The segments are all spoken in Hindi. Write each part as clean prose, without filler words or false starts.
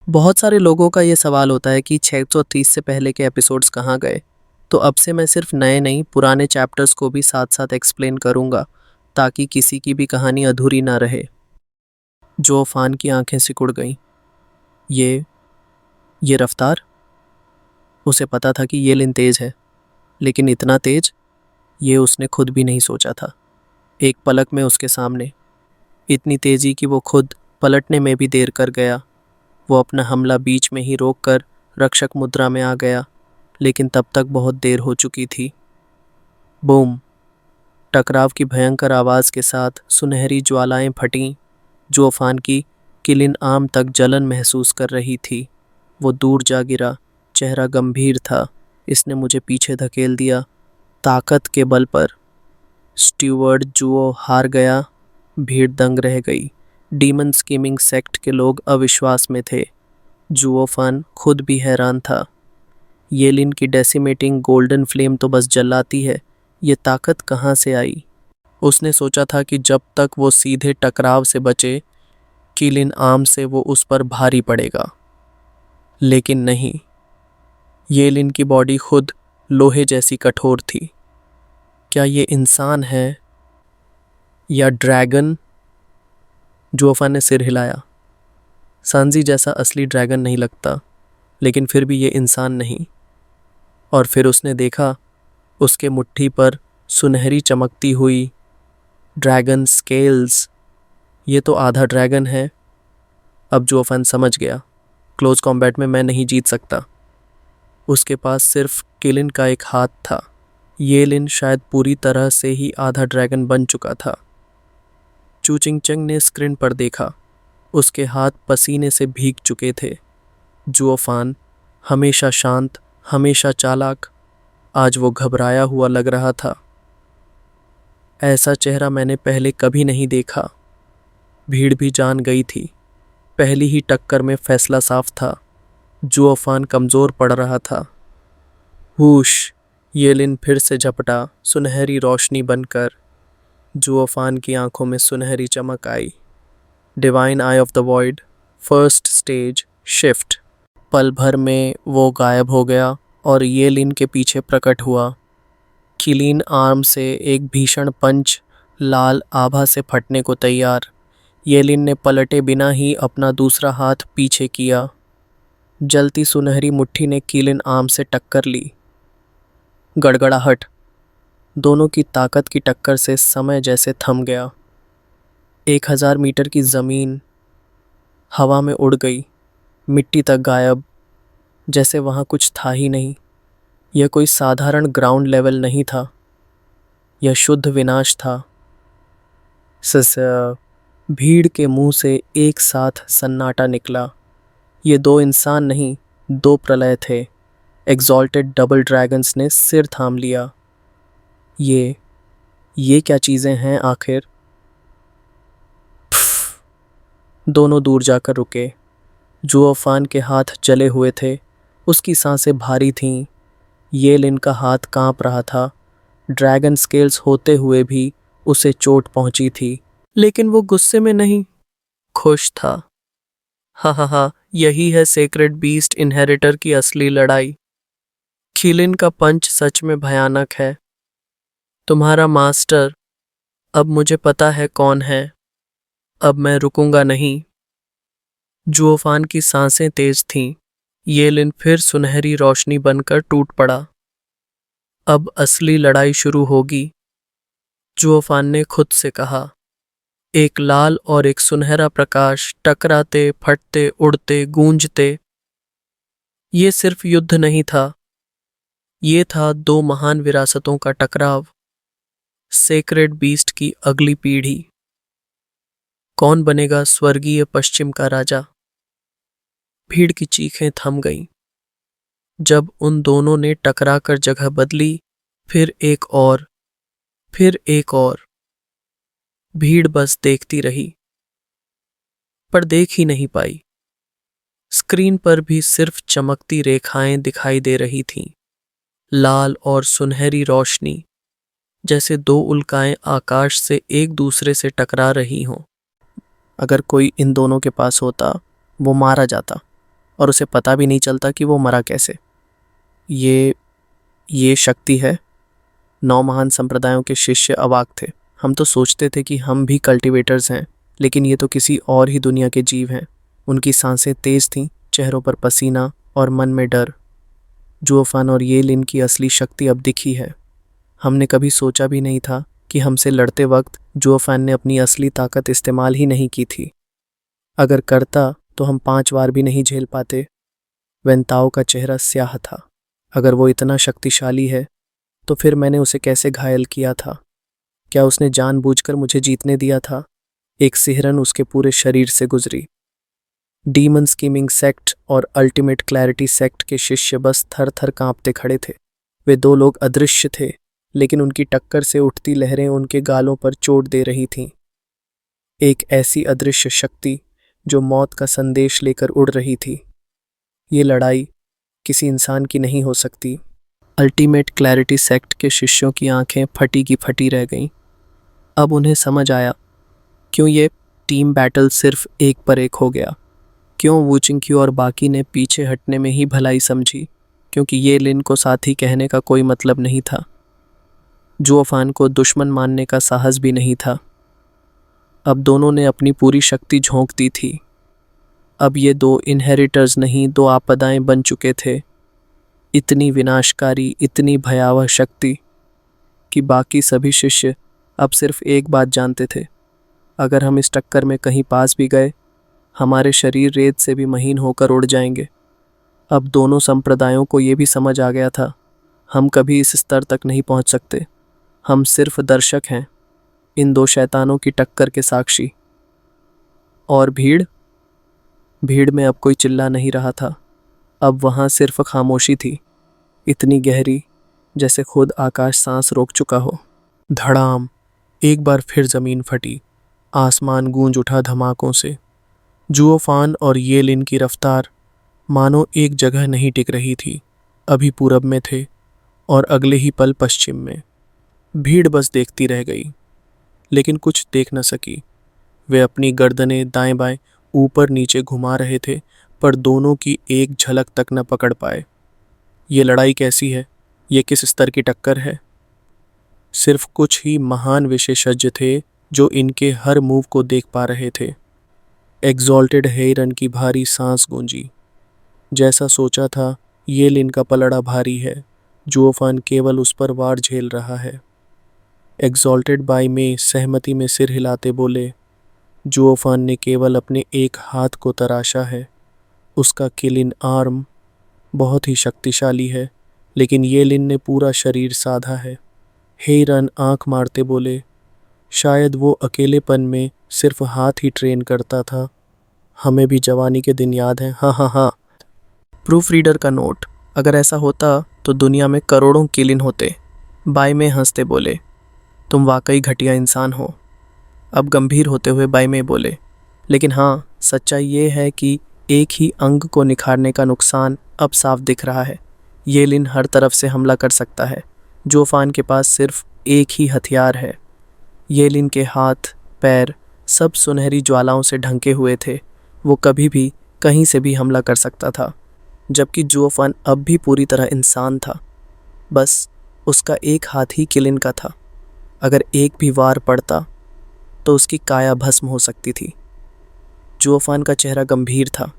बहुत सारे लोगों का ये सवाल होता है कि 630 से पहले के एपिसोड्स कहाँ गए। तो अब से मैं सिर्फ नए नहीं पुराने चैप्टर्स को भी साथ साथ एक्सप्लेन करूँगा, ताकि किसी की भी कहानी अधूरी ना रहे। जो फान की आंखें सिकुड़ गईं। ये रफ्तार। उसे पता था कि ये लिन तेज है, लेकिन इतना तेज ये उसने खुद भी नहीं सोचा था। एक पलक में उसके सामने, इतनी तेजी कि वो खुद पलटने में भी देर कर गया। वो अपना हमला बीच में ही रोककर रक्षक मुद्रा में आ गया, लेकिन तब तक बहुत देर हो चुकी थी। बूम! टकराव की भयंकर आवाज़ के साथ सुनहरी ज्वालाएं फटीं। जोफान की किलिन आम तक जलन महसूस कर रही थी। वो दूर जा गिरा, चेहरा गंभीर था। इसने मुझे पीछे धकेल दिया, ताकत के बल पर। स्टीवर्ड जुओ हार गया। भीड़ दंग रह गई। डीमन स्कीमिंग सेक्ट के लोग अविश्वास में थे। जुओफान खुद भी हैरान था। येलिन की डेसिमेटिंग गोल्डन फ्लेम तो बस जलाती है, ये ताकत कहाँ से आई? उसने सोचा था कि जब तक वो सीधे टकराव से बचे, किलिन आर्म से वो उस पर भारी पड़ेगा। लेकिन नहीं, येलिन की बॉडी खुद लोहे जैसी कठोर थी। क्या ये इंसान है या ड्रैगन? जोफा ने सिर हिलाया। सांजी जैसा असली ड्रैगन नहीं लगता, लेकिन फिर भी ये इंसान नहीं। और फिर उसने देखा, उसके मुट्ठी पर सुनहरी चमकती हुई ड्रैगन स्केल्स। ये तो आधा ड्रैगन है। अब जोफन समझ गया, क्लोज कॉम्बैट में मैं नहीं जीत सकता। उसके पास सिर्फ किलिन का एक हाथ था। येलिन शायद पूरी तरह से ही आधा ड्रैगन बन चुका था। चूचिंगचंग ने स्क्रीन पर देखा। उसके हाथ पसीने से भीग चुके थे। जुओफान, हमेशा शांत, हमेशा चालाक, आज वो घबराया हुआ लग रहा था। ऐसा चेहरा मैंने पहले कभी नहीं देखा। भीड़ भी जान गई थी। पहली ही टक्कर में फैसला साफ था। जुओफान कमजोर पड़ रहा था। हुश! येलिन फिर से झपटा, सुनहरी रोशनी बनकर। जुओफान की आंखों में सुनहरी चमक आई। Divine eye of the void, first stage, shift. पल भर में वो गायब हो गया और येलिन के पीछे प्रकट हुआ। किलीन आर्म से एक भीषण पंच लाल आभा से फटने को तैयार। येलिन ने पलटे बिना ही अपना दूसरा हाथ पीछे किया। जलती सुनहरी मुट्ठी ने किलिन आर्म से टक्कर ली। गड़गड़ाहट! दोनों की ताकत की टक्कर से समय जैसे थम गया। 1000 मीटर की जमीन हवा में उड़ गई, मिट्टी तक गायब, जैसे वहां कुछ था ही नहीं। यह कोई साधारण ग्राउंड लेवल नहीं था, यह शुद्ध विनाश था। भीड़ के मुंह से एक साथ सन्नाटा निकला। ये दो इंसान नहीं, दो प्रलय थे। एग्जॉल्टेड डबल ड्रैगन्स ने सिर थाम लिया। ये क्या चीजें हैं आखिर? दोनों दूर जाकर रुके। जुओफान के हाथ जले हुए थे, उसकी सांसें भारी थीं। येलिन का हाथ कांप रहा था। ड्रैगन स्केल्स होते हुए भी उसे चोट पहुंची थी, लेकिन वो गुस्से में नहीं, खुश था। हा हा हा, यही है सेक्रेड बीस्ट इनहेरिटर की असली लड़ाई। किलिन का पंच सच में भयानक है। तुम्हारा मास्टर, अब मुझे पता है कौन है। अब मैं रुकूंगा नहीं। जुओफान की सांसें तेज थीं। येलिन फिर सुनहरी रोशनी बनकर टूट पड़ा। अब असली लड़ाई शुरू होगी, जुओफान ने खुद से कहा। एक लाल और एक सुनहरा प्रकाश टकराते, फटते, उड़ते, गूंजते। ये सिर्फ युद्ध नहीं था, ये था दो महान विरासतों का टकराव। सेक्रेड बीस्ट की अगली पीढ़ी। कौन बनेगा स्वर्गीय पश्चिम का राजा? भीड़ की चीखें थम गईं। जब उन दोनों ने टकराकर जगह बदली, फिर एक और, फिर एक और। भीड़ बस देखती रही, पर देख ही नहीं पाई। स्क्रीन पर भी सिर्फ चमकती रेखाएं दिखाई दे रही थीं, लाल और सुनहरी रोशनी, जैसे दो उल्काएं आकाश से एक दूसरे से टकरा रही हों। अगर कोई इन दोनों के पास होता, वो मारा जाता। और उसे पता भी नहीं चलता कि वो मरा कैसे। ये शक्ति है। 9 महान संप्रदायों के शिष्य अवाक थे। हम तो सोचते थे कि हम भी कल्टीवेटर्स हैं, लेकिन ये तो किसी और ही दुनिया के जीव हैं। उनकी सांसें तेज थीं, चेहरों पर पसीना और मन में डर। जुओफान और ये लिन की असली शक्ति अब दिखी है। हमने कभी सोचा भी नहीं था कि हमसे लड़ते वक्त जुओफान ने अपनी असली ताकत इस्तेमाल ही नहीं की थी। अगर करता तो हम 5 बार भी नहीं झेल पाते। वेंताओ का चेहरा स्याह था। अगर वो इतना शक्तिशाली है तो फिर मैंने उसे कैसे घायल किया था? क्या उसने जानबूझकर मुझे जीतने दिया था? एक सिहरन उसके पूरे शरीर से गुजरी। डीमन स्कीमिंग सेक्ट और अल्टीमेट क्लैरिटी सेक्ट के शिष्य बस थर थर कांपते खड़े थे। वे 2 लोग अदृश्य थे, लेकिन उनकी टक्कर से उठती लहरें उनके गालों पर चोट दे रही थीं। एक ऐसी अदृश्य शक्ति जो मौत का संदेश लेकर उड़ रही थी। ये लड़ाई किसी इंसान की नहीं हो सकती। अल्टीमेट क्लैरिटी सेक्ट के शिष्यों की आंखें फटी की फटी रह गईं। अब उन्हें समझ आया क्यों ये टीम बैटल सिर्फ एक पर एक हो गया। क्यों वू चिंक्यू और बाकी ने पीछे हटने में ही भलाई समझी, क्योंकि ये लिन को साथी कहने का कोई मतलब नहीं था। जुओफान को दुश्मन मानने का साहस भी नहीं था। अब दोनों ने अपनी पूरी शक्ति झोंक दी थी। अब ये 2 इनहेरिटर्स नहीं, 2 आपदाएं बन चुके थे। इतनी विनाशकारी, इतनी भयावह शक्ति कि बाकी सभी शिष्य अब सिर्फ एक बात जानते थे, अगर हम इस टक्कर में कहीं पास भी गए, हमारे शरीर रेत से भी महीन होकर उड़ जाएंगे। अब दोनों संप्रदायों को ये भी समझ आ गया था, हम कभी इस स्तर तक नहीं पहुंच सकते। हम सिर्फ दर्शक हैं, इन 2 शैतानों की टक्कर के साक्षी। और भीड़ में अब कोई चिल्ला नहीं रहा था। अब वहां सिर्फ खामोशी थी, इतनी गहरी जैसे खुद आकाश सांस रोक चुका हो। धड़ाम! एक बार फिर जमीन फटी। आसमान गूंज उठा धमाकों से। जुओफान और ये लिन की रफ्तार मानो एक जगह नहीं टिक रही थी। अभी पूरब में थे और अगले ही पल पश्चिम में। भीड़ बस देखती रह गई, लेकिन कुछ देख न सकी। वे अपनी गर्दनें दाएं बाएं ऊपर नीचे घुमा रहे थे, पर दोनों की एक झलक तक न पकड़ पाए। ये लड़ाई कैसी है? ये किस स्तर की टक्कर है? सिर्फ कुछ ही महान विशेषज्ञ थे जो इनके हर मूव को देख पा रहे थे। एग्जॉल्टेड हेरन की भारी सांस गूंजी। जैसा सोचा था, ये लिन का पलड़ा भारी है। जुओफान केवल उस पर वार झेल रहा है। एग्जॉल्टेड बाई में सहमति में सिर हिलाते बोले, जुओफान ने केवल अपने एक हाथ को तराशा है। उसका किलिन आर्म बहुत ही शक्तिशाली है, लेकिन ये लिन ने पूरा शरीर साधा है। हेरन आंख मारते बोले, शायद वो अकेलेपन में सिर्फ हाथ ही ट्रेन करता था। हमें भी जवानी के दिन याद हैं। हाँ हाँ हाँ। प्रूफ रीडर का नोट, अगर ऐसा होता तो दुनिया में करोड़ों किलिन होते। बाई में हंसते बोले, तुम वाकई घटिया इंसान हो। अब गंभीर होते हुए बाई में बोले, लेकिन हाँ, सच्चाई ये है कि एक ही अंग को निखारने का नुकसान अब साफ दिख रहा है। ये लिन हर तरफ से हमला कर सकता है। जुओफान के पास सिर्फ एक ही हथियार है। ये लिन के हाथ पैर सब सुनहरी ज्वालाओं से ढंके हुए थे। वो कभी भी कहीं से भी हमला कर सकता था, जबकि जुओफान अब भी पूरी तरह इंसान था। बस उसका एक हाथ ही किलिन का था। अगर एक भी वार पड़ता तो उसकी काया भस्म हो सकती थी। जुओफान का चेहरा गंभीर था।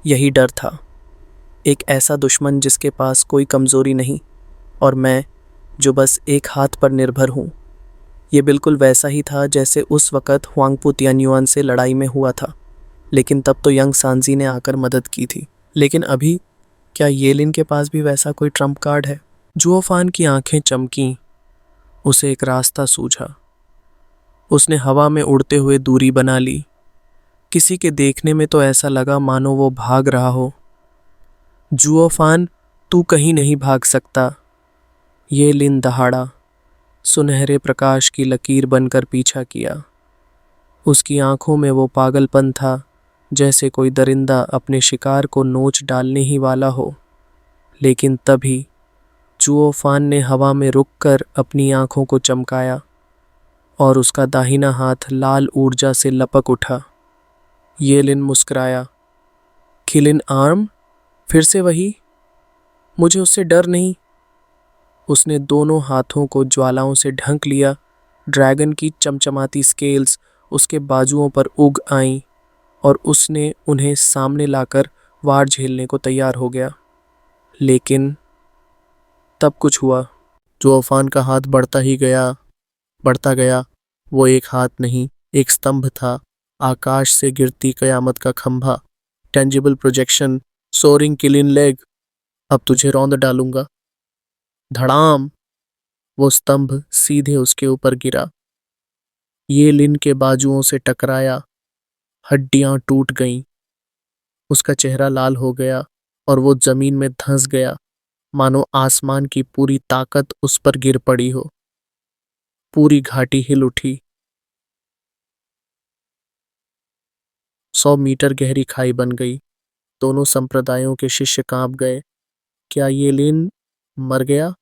यही डर था, एक ऐसा दुश्मन जिसके पास कोई कमजोरी नहीं, और मैं जो बस एक हाथ पर निर्भर हूँ। ये बिल्कुल वैसा ही था जैसे उस वक़्त हुआंगपू तियान्युआन से लड़ाई में हुआ था, लेकिन तब तो यंग सांजी ने आकर मदद की थी। लेकिन अभी क्या ये लिन के पास भी वैसा कोई ट्रम्प कार्ड है? जुओफान की आंखें चमकीं। उसे एक रास्ता सूझा। उसने हवा में उड़ते हुए दूरी बना ली। किसी के देखने में तो ऐसा लगा मानो वो भाग रहा हो। जुओफान, तू कहीं नहीं भाग सकता। ये लिन दहाड़ा। सुनहरे प्रकाश की लकीर बनकर पीछा किया। उसकी आंखों में वो पागलपन था जैसे कोई दरिंदा अपने शिकार को नोच डालने ही वाला हो। लेकिन तभी जुओफान ने हवा में रुककर अपनी आंखों को चमकाया और उसका दाहिना हाथ लाल ऊर्जा से लपक उठा। ये लिन मुस्कुराया। किलिन आर्म? फिर से वही, मुझे उससे डर नहीं। उसने दोनों हाथों को ज्वालाओं से ढंक लिया। ड्रैगन की चमचमाती स्केल्स उसके बाजुओं पर उग आईं और उसने उन्हें सामने लाकर वार झेलने को तैयार हो गया। लेकिन तब कुछ हुआ। जो अफान का हाथ बढ़ता गया। वो एक हाथ नहीं, एक स्तंभ था। आकाश से गिरती कयामत का खंभा। Tangible projection, soaring qilin leg. अब तुझे रौंद डालूंगा। धड़ाम! वो स्तंभ सीधे उसके ऊपर गिरा। ये लिन के बाजुओं से टकराया। हड्डियां टूट गईं। उसका चेहरा लाल हो गया और वो जमीन में धंस गया, मानो आसमान की पूरी ताकत उस पर गिर पड़ी हो। पूरी घाटी हिल उठी। 100 मीटर गहरी खाई बन गई। दोनों संप्रदायों के शिष्य कांप गए। क्या ये लिन मर गया?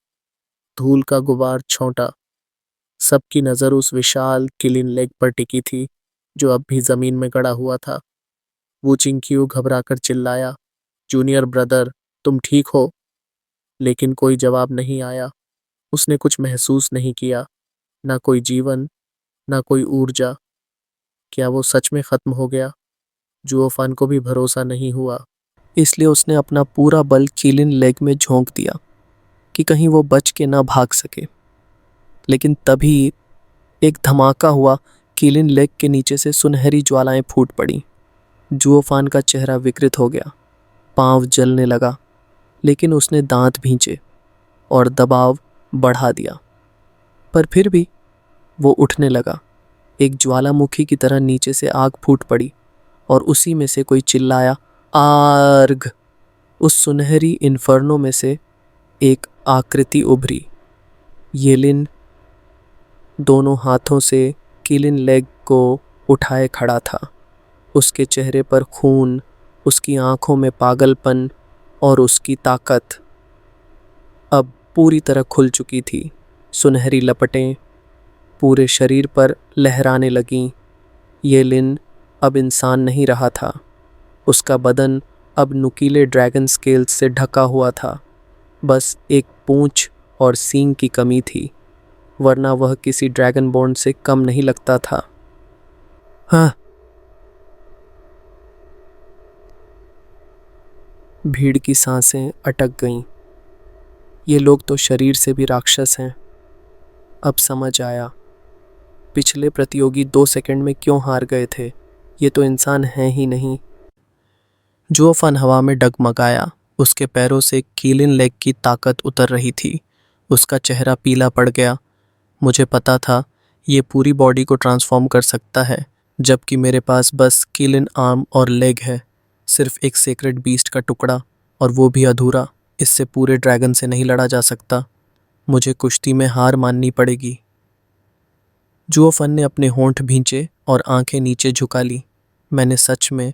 धूल का गुबार छौंटा। सबकी नजर उस विशाल किलिन लेग पर टिकी थी, जो अब भी जमीन में गड़ा हुआ था। वो चिंकियो घबराकर चिल्लाया, जूनियर ब्रदर, तुम ठीक हो? लेकिन कोई जवाब नहीं आया। उसने कुछ महसूस नहीं किया, ना कोई जीवन, ना कोई ऊर्जा। क्या वो सच में खत्म हो गया? जुओफान को भी भरोसा नहीं हुआ। इसलिए उसने अपना पूरा बल किलिन लेग में झोंक दिया कि कहीं वो बच के ना भाग सके। लेकिन तभी एक धमाका हुआ। किलिन लेग के नीचे से सुनहरी ज्वालाएं फूट पड़ी। जुओफान का चेहरा विकृत हो गया, पांव जलने लगा। लेकिन उसने दांत भींचे और दबाव बढ़ा दिया। पर फिर भी वो उठने लगा। एक ज्वालामुखी की तरह नीचे से आग फूट पड़ी और उसी में से कोई चिल्लाया, आर्ग! उस सुनहरी इन्फर्नो में से एक आकृति उभरी। येलिन दोनों हाथों से किलिन लेग को उठाए खड़ा था। उसके चेहरे पर खून, उसकी आंखों में पागलपन और उसकी ताकत अब पूरी तरह खुल चुकी थी। सुनहरी लपटें पूरे शरीर पर लहराने लगीं। येलिन अब इंसान नहीं रहा था। उसका बदन अब नुकीले ड्रैगन स्केल्स से ढका हुआ था। बस एक पूंछ और सींग की कमी थी, वरना वह किसी ड्रैगनबॉर्न से कम नहीं लगता था। हाँ। भीड़ की सांसें अटक गईं। ये लोग तो शरीर से भी राक्षस हैं। अब समझ आया, पिछले प्रतियोगी 2 सेकंड में क्यों हार गए थे। ये तो इंसान हैं ही नहीं। जुओफान हवा में डगमगाया। उसके पैरों से कीलिन लेग की ताकत उतर रही थी। उसका चेहरा पीला पड़ गया। मुझे पता था ये पूरी बॉडी को ट्रांसफॉर्म कर सकता है, जबकि मेरे पास बस कीलिन आर्म और लेग है। सिर्फ एक सेक्रेड बीस्ट का टुकड़ा, और वो भी अधूरा। इससे पूरे ड्रैगन से नहीं लड़ा जा सकता। मुझे कुश्ती में हार माननी पड़ेगी। जुओफन ने अपने होंठ भींचे और आंखें नीचे झुका ली। मैंने सच में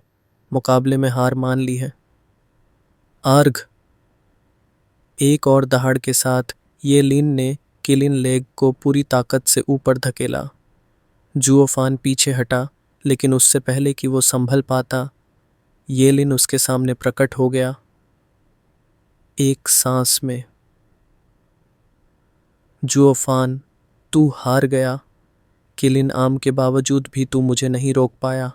मुकाबले में हार मान ली है। आर्घ! एक और दहाड़ के साथ ये लिन ने किलिन लेग को पूरी ताकत से ऊपर धकेला। जुओफान पीछे हटा, लेकिन उससे पहले कि वो संभल पाता, ये लिन उसके सामने प्रकट हो गया। एक सांस में। जुओफान, तू हार गया। किलिन आर्म के बावजूद भी तू मुझे नहीं रोक पाया।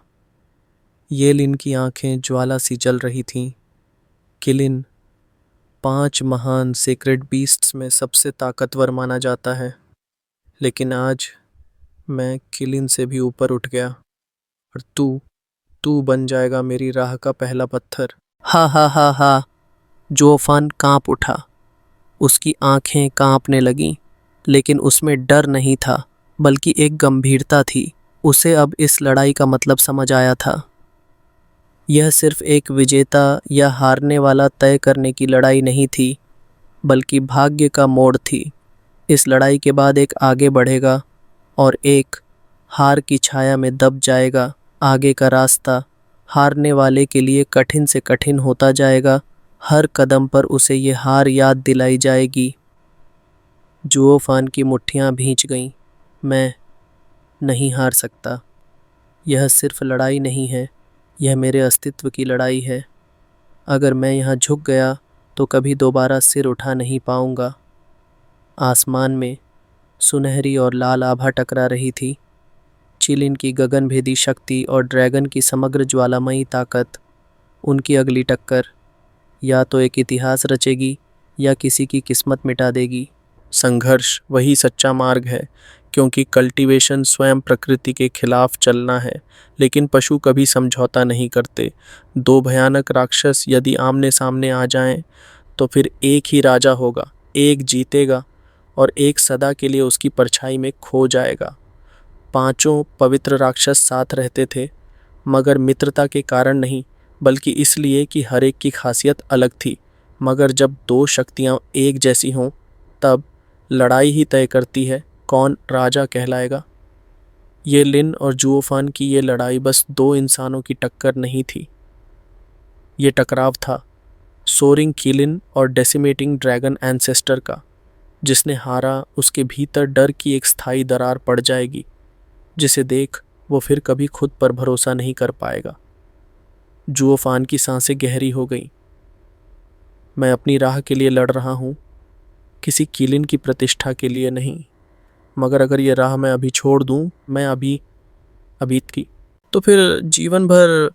ये लिन की आंखें ज्वाला सी जल रही थीं। किलिन 5 महान सेक्रेड बीस्ट्स में सबसे ताकतवर माना जाता है, लेकिन आज मैं किलिन से भी ऊपर उठ गया, और तू बन जाएगा मेरी राह का पहला पत्थर। हा हा हा हा! जोफान कांप उठा। उसकी आंखें कांपने लगीं, लेकिन उसमें डर नहीं था, बल्कि एक गंभीरता थी। उसे अब इस लड़ाई का मतलब समझ आया था। यह सिर्फ एक विजेता या हारने वाला तय करने की लड़ाई नहीं थी, बल्कि भाग्य का मोड़ थी। इस लड़ाई के बाद एक आगे बढ़ेगा और एक हार की छाया में दब जाएगा। आगे का रास्ता हारने वाले के लिए कठिन से कठिन होता जाएगा। हर कदम पर उसे ये हार याद दिलाई जाएगी। जुओफान की मुट्ठियां भींच गईं। मैं नहीं हार सकता। यह सिर्फ लड़ाई नहीं है, यह मेरे अस्तित्व की लड़ाई है। अगर मैं यहाँ झुक गया तो कभी दोबारा सिर उठा नहीं पाऊंगा। आसमान में सुनहरी और लाल आभा टकरा रही थी। चिलिन की गगनभेदी शक्ति और ड्रैगन की समग्र ज्वालामयी ताकत। उनकी अगली टक्कर या तो एक इतिहास रचेगी या किसी की किस्मत मिटा देगी। संघर्ष वही सच्चा मार्ग है, क्योंकि कल्टीवेशन स्वयं प्रकृति के खिलाफ चलना है, लेकिन पशु कभी समझौता नहीं करते। दो भयानक राक्षस यदि आमने सामने आ जाएं, तो फिर एक ही राजा होगा, एक जीतेगा और एक सदा के लिए उसकी परछाई में खो जाएगा। पांचों पवित्र राक्षस साथ रहते थे, मगर मित्रता के कारण नहीं, बल्कि इसलिए कि हर एक की खासियत अलग थी। मगर जब दो शक्तियां एक जैसी हों, तब लड़ाई ही तय करती है कौन राजा कहलाएगा। ये लिन और जुओफान की ये लड़ाई बस दो इंसानों की टक्कर नहीं थी। ये टकराव था सोरिंग किलिन और डेसिमेटिंग ड्रैगन एंसेस्टर का। जिसने हारा, उसके भीतर डर की एक स्थायी दरार पड़ जाएगी, जिसे देख वो फिर कभी खुद पर भरोसा नहीं कर पाएगा। जुओफान की सांसें गहरी हो गईं। मैं अपनी राह के लिए लड़ रहा हूँ, किसी किलिन की प्रतिष्ठा के लिए नहीं। मगर अगर ये राह मैं अभी छोड़ दूँ, मैं अभी की, तो फिर जीवन भर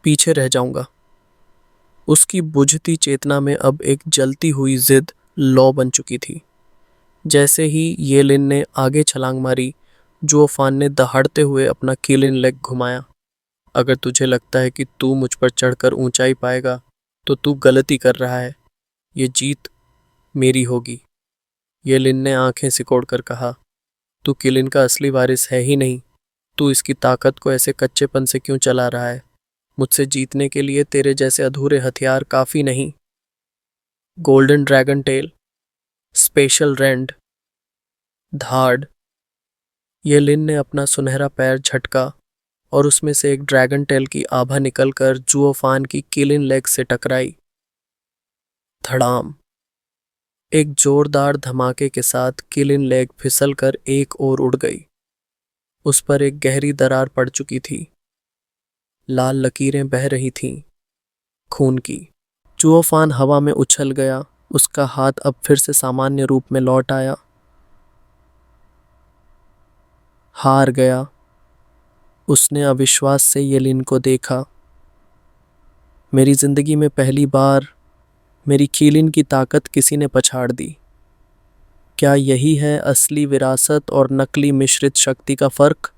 पीछे रह जाऊंगा। उसकी बुझती चेतना में अब एक जलती हुई जिद लौ बन चुकी थी। जैसे ही ये लिन ने आगे छलांग मारी, जुओफान ने दहाड़ते हुए अपना किलिन लेग घुमाया। अगर तुझे लगता है कि तू मुझ पर चढ़कर ऊंचाई पाएगा, तो तू गलती कर रहा है। ये जीत मेरी होगी। ये लिन ने आंखें सिकोड़कर कहा, तू किलिन का असली वारिस है ही नहीं। तू इसकी ताकत को ऐसे कच्चेपन से क्यों चला रहा है? मुझसे जीतने के लिए तेरे जैसे अधूरे हथियार काफी नहीं। Golden dragon tail, special rend, धाड़। ये लिन ने अपना सुनहरा पैर झटका और उसमें से एक ड्रैगन टेल की आभा निकलकर जुओफान की किलिन लेग से टकराई। धड़ाम। एक जोरदार धमाके के साथ किलिन लेग फिसलकर एक ओर उड़ गई। उस पर एक गहरी दरार पड़ चुकी थी। लाल लकीरें बह रही थीं, खून की। जुओफान हवा में उछल गया। उसका हाथ अब फिर से सामान्य रूप में लौट आया। हार गया। उसने अविश्वास से येलिन को देखा। मेरी जिंदगी में पहली बार मेरी किलिन की ताकत किसी ने पछाड़ दी। क्या यही है असली विरासत और नकली मिश्रित शक्ति का फर्क?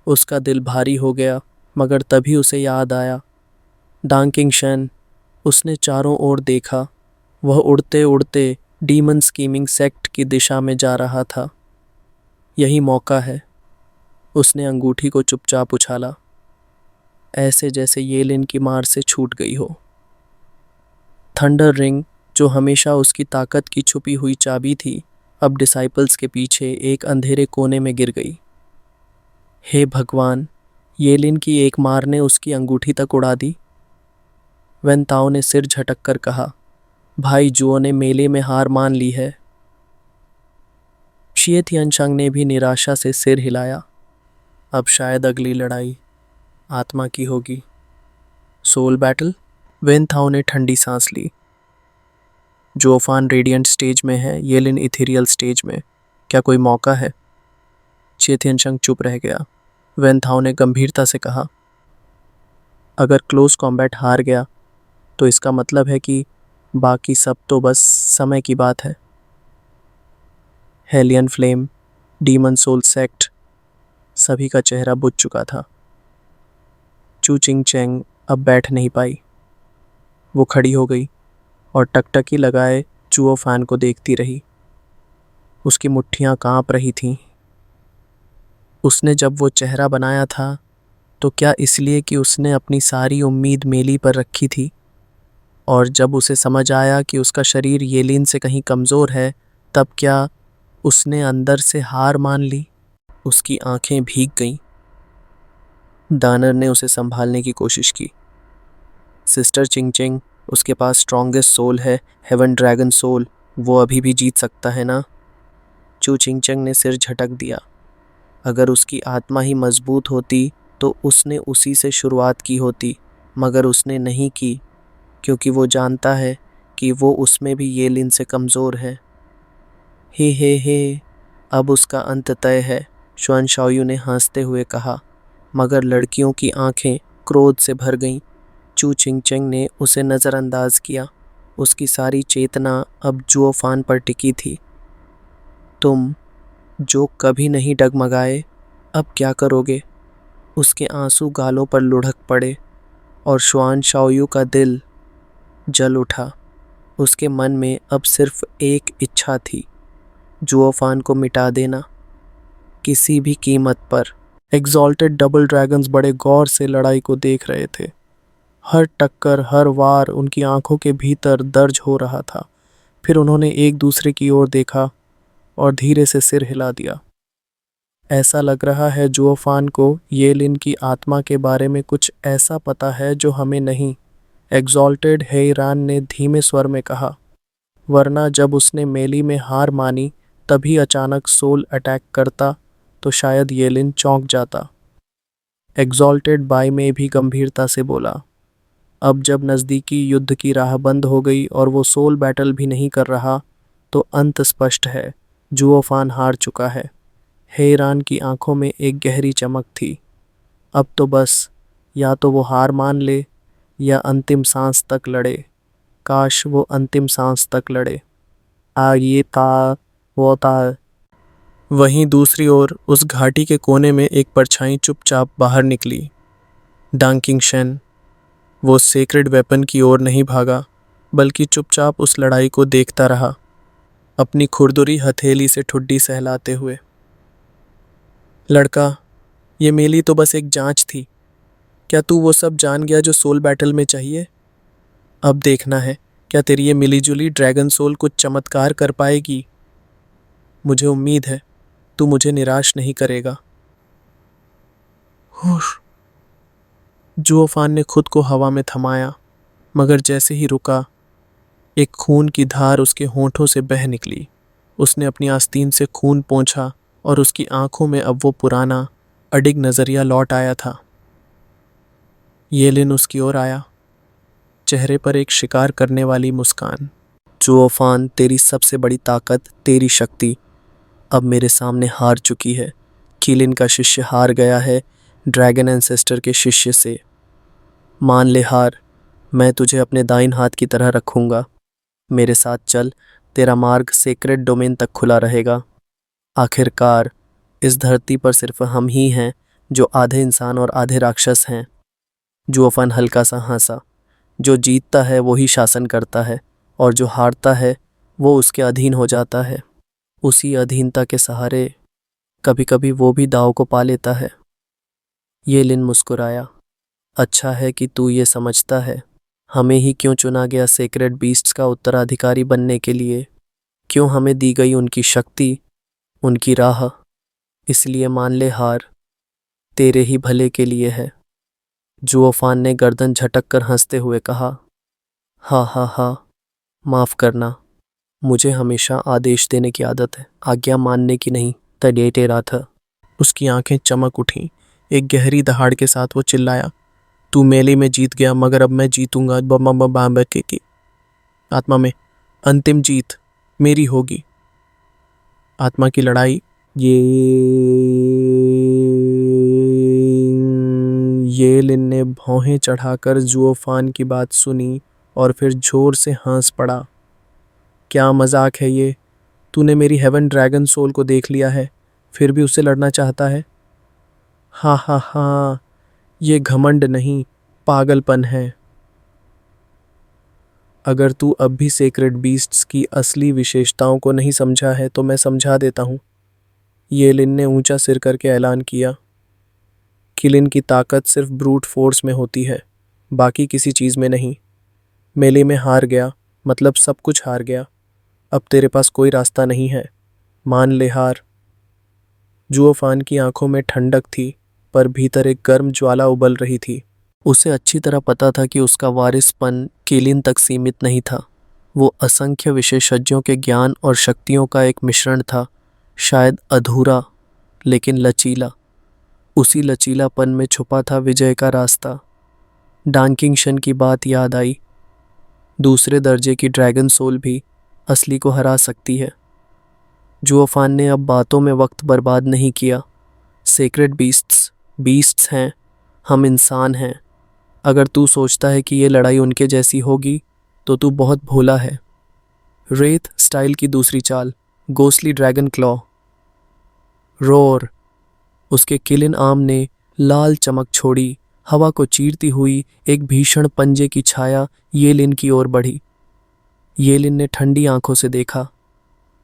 उसका दिल भारी हो गया, मगर तभी उसे याद आया डांग किंगशन। उसने चारों ओर देखा। वह उड़ते उड़ते डीमन स्कीमिंग सेक्ट की दिशा में जा रहा था। यही मौका है। उसने अंगूठी को चुपचाप उछाला, ऐसे जैसे येलिन की मार से छूट गई हो। थंडर रिंग, जो हमेशा उसकी ताकत की छुपी हुई चाबी थी, अब डिसाइपल्स के पीछे एक अंधेरे कोने में गिर गई। हे भगवान, येलिन की एक मार ने उसकी अंगूठी तक उड़ा दी। वेन ताओ ने सिर झटक कर कहा, भाई जुओ ने मेले में हार मान ली है। शिए थियनशांग ने भी निराशा से सिर हिलाया। अब शायद अगली लड़ाई आत्मा की होगी। Soul battle. वेन थाओ ने ठंडी सांस ली। जुओफान रेडिएंट स्टेज में है, येलिन इथेरियल स्टेज में। क्या कोई मौका है? शिए थियनशांग चुप रह गया। वेन थाओ ने गंभीरता से कहा, अगर क्लोज कॉम्बैट हार गया तो इसका मतलब है कि बाकी सब तो बस समय की बात है। Hellion Flame, Demon Soul Sect, सभी का चेहरा बुझ चुका था। चू चिंग चैंग अब बैठ नहीं पाई। वो खड़ी हो गई और टकटकी लगाए जुओफान को देखती रही। उसकी मुट्ठियां कांप रही थीं। उसने जब वो चेहरा बनाया था, तो क्या इसलिए कि उसने अपनी सारी उम्मीद मेली पर रखी थी? और जब उसे समझ आया कि उसका शरीर येलिन से कहीं कमज़ोर है, तब क्या उसने अंदर से हार मान ली? उसकी आंखें भीग गईं। दानर ने उसे संभालने की कोशिश की। सिस्टर चिंगचिंग, उसके पास स्ट्रॉन्गेस्ट सोल है, हेवन ड्रैगन सोल। वो अभी भी जीत सकता है ना? चू चिंगचंग ने सिर झटक दिया। अगर उसकी आत्मा ही मजबूत होती तो उसने उसी से शुरुआत की होती, मगर उसने नहीं की। क्योंकि वो जानता है कि वो उसमें भी ये लिन से कमज़ोर है। हे, अब उसका अंत तय है, शुआन शाओयू ने हंसते हुए कहा। मगर लड़कियों की आंखें क्रोध से भर गईं। चू चिंगचेंग ने उसे नज़रअंदाज किया। उसकी सारी चेतना अब जुओफान पर टिकी थी। तुम जो कभी नहीं डगमगाए, अब क्या करोगे? उसके आंसू गालों पर लुढ़क पड़े और शुआन शाओयू का दिल जल उठा। उसके मन में अब सिर्फ एक इच्छा थी, जुओफान को मिटा देना, किसी भी कीमत पर। एग्जॉल्टेड डबल ड्रैगन्स बड़े गौर से लड़ाई को देख रहे थे। हर टक्कर, हर वार उनकी आंखों के भीतर दर्ज हो रहा था। फिर उन्होंने एक दूसरे की ओर देखा और धीरे से सिर हिला दिया। ऐसा लग रहा है जुओफान को ये लिन की आत्मा के बारे में कुछ ऐसा पता है जो हमें नहीं, एग्जॉल्टेड हेईरान ने धीमे स्वर में कहा। वरना जब उसने मेली में हार मानी तभी अचानक सोल अटैक करता तो शायद ये लिन चौंक जाता। एग्जॉल्टेड बाई में भी गंभीरता से बोला। अब जब नज़दीकी युद्ध की राह बंद हो गई और वो सोल बैटल भी नहीं कर रहा तो अंत स्पष्ट है, जुओफान हार चुका है। हेईरान की आंखों में एक गहरी चमक थी। अब तो बस या तो वो हार मान ले या अंतिम सांस तक लड़े। काश वो अंतिम सांस तक लड़े। ये था वो था। वहीं दूसरी ओर उस घाटी के कोने में एक परछाई चुपचाप बाहर निकली। डांकिंग शेन, वो सेक्रेड वेपन की ओर नहीं भागा, बल्कि चुपचाप उस लड़ाई को देखता रहा, अपनी खुरदुरी हथेली से ठुड्डी सहलाते हुए। लड़का, ये मेली तो बस एक जांच थी। क्या तू वो सब जान गया जो सोल बैटल में चाहिए? अब देखना है क्या तेरी ये मिलीजुली ड्रैगन सोल कुछ चमत्कार कर पाएगी। मुझे उम्मीद है तू मुझे निराश नहीं करेगा। जुओफान ने खुद को हवा में थमाया, मगर जैसे ही रुका, एक खून की धार उसके होंठों से बह निकली। उसने अपनी आस्तीन से खून पोंछा और उसकी आंखों में अब वो पुराना अडिग नजरिया लौट आया था। ये लिन उसकी ओर आया, चेहरे पर एक शिकार करने वाली मुस्कान। जुओफान, तेरी सबसे बड़ी ताकत, तेरी शक्ति अब मेरे सामने हार चुकी है। कीलिन का शिष्य हार गया है ड्रैगन एंसेस्टर के शिष्य से। मान ले हार, मैं तुझे अपने दाहिने हाथ की तरह रखूंगा। मेरे साथ चल, तेरा मार्ग सेक्रेड डोमेन तक खुला रहेगा। आखिरकार इस धरती पर सिर्फ हम ही हैं जो आधे इंसान और आधे राक्षस हैं। जुओफान हल्का सा हंसा। जो जीतता है वो ही शासन करता है और जो हारता है वो उसके अधीन हो जाता है। उसी अधीनता के सहारे कभी कभी वो भी दाव को पा लेता है। ये लिन मुस्कुराया। अच्छा है कि तू ये समझता है। हमें ही क्यों चुना गया सेक्रेड बीस्ट्स का उत्तराधिकारी बनने के लिए? क्यों हमें दी गई उनकी शक्ति, उनकी राह? इसलिए मान ले हार, तेरे ही भले के लिए है। जुओफान ने गर्दन झटक कर हंसते हुए कहा। हा, माफ़ करना, मुझे हमेशा आदेश देने की आदत है, आज्ञा मानने की नहीं। तड़े टेरा था। उसकी आंखें चमक उठीं। एक गहरी दहाड़ के साथ वो चिल्लाया, तू मेले में जीत गया, मगर अब मैं जीतूंगा। की आत्मा में अंतिम जीत मेरी होगी। आत्मा की लड़ाई। ये लिन ने भौहें चढ़ाकर जुओफान की बात सुनी और फिर जोर से हंस पड़ा। क्या मजाक है ये? तूने मेरी हेवन ड्रैगन सोल को देख लिया है, फिर भी उससे लड़ना चाहता है? हा, ये घमंड नहीं, पागलपन है। अगर तू अब भी सेक्रेड बीस्ट्स की असली विशेषताओं को नहीं समझा है तो मैं समझा देता हूँ। ये लिन ने ऊंचा सिर करके ऐलान किया। किलिन की ताकत सिर्फ ब्रूट फोर्स में होती है, बाकी किसी चीज़ में नहीं। मेले में हार गया मतलब सब कुछ हार गया। अब तेरे पास कोई रास्ता नहीं है। मान ले हार। जुओफान की आंखों में ठंडक थी, पर भीतर एक गर्म ज्वाला उबल रही थी। उसे अच्छी तरह पता था कि उसका वारिसपन किलिन तक सीमित नहीं था। वो असंख्य विशेषज्ञों के ज्ञान और शक्तियों का एक मिश्रण था, शायद अधूरा लेकिन लचीला। उसी लचीलापन में छुपा था विजय का रास्ता। डांकिंग शन की बात याद आई। दूसरे दर्जे की ड्रैगन सोल भी असली को हरा सकती है। जुओफान ने अब बातों में वक्त बर्बाद नहीं किया। सेक्रेड बीस्ट्स बीस्ट्स हैं, हम इंसान हैं। अगर तू सोचता है कि ये लड़ाई उनके जैसी होगी तो तू बहुत भोला है। रेत स्टाइल की दूसरी चाल, गोस्टली ड्रैगन क्लॉ। रोर। उसके किलिन आर्म ने लाल चमक छोड़ी। हवा को चीरती हुई एक भीषण पंजे की छाया येलिन की ओर बढ़ी। येलिन ने ठंडी आंखों से देखा।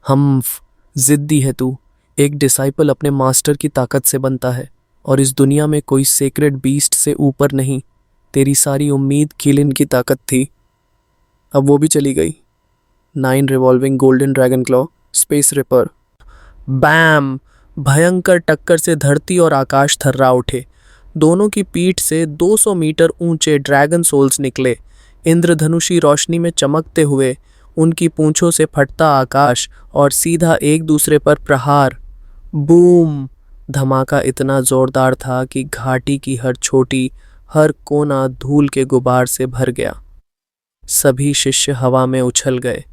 हम्फ, जिद्दी है तू। एक डिसाइपल अपने मास्टर की ताकत से बनता है, और इस दुनिया में कोई सेक्रेड बीस्ट से ऊपर नहीं। तेरी सारी उम्मीद किलिन की ताकत थी, अब वो भी चली गई। 9 revolving golden dragon claw, space ripper. Bam! भयंकर टक्कर से धरती और आकाश थर्रा उठे। दोनों की पीठ से 200 मीटर ऊंचे ड्रैगन सोल्स निकले, इंद्रधनुषी रोशनी में चमकते हुए। उनकी पूंछों से फटता आकाश और सीधा एक दूसरे पर प्रहार। बूम! धमाका इतना जोरदार था कि घाटी की हर छोटी, हर कोना धूल के गुबार से भर गया। सभी शिष्य हवा में उछल गए,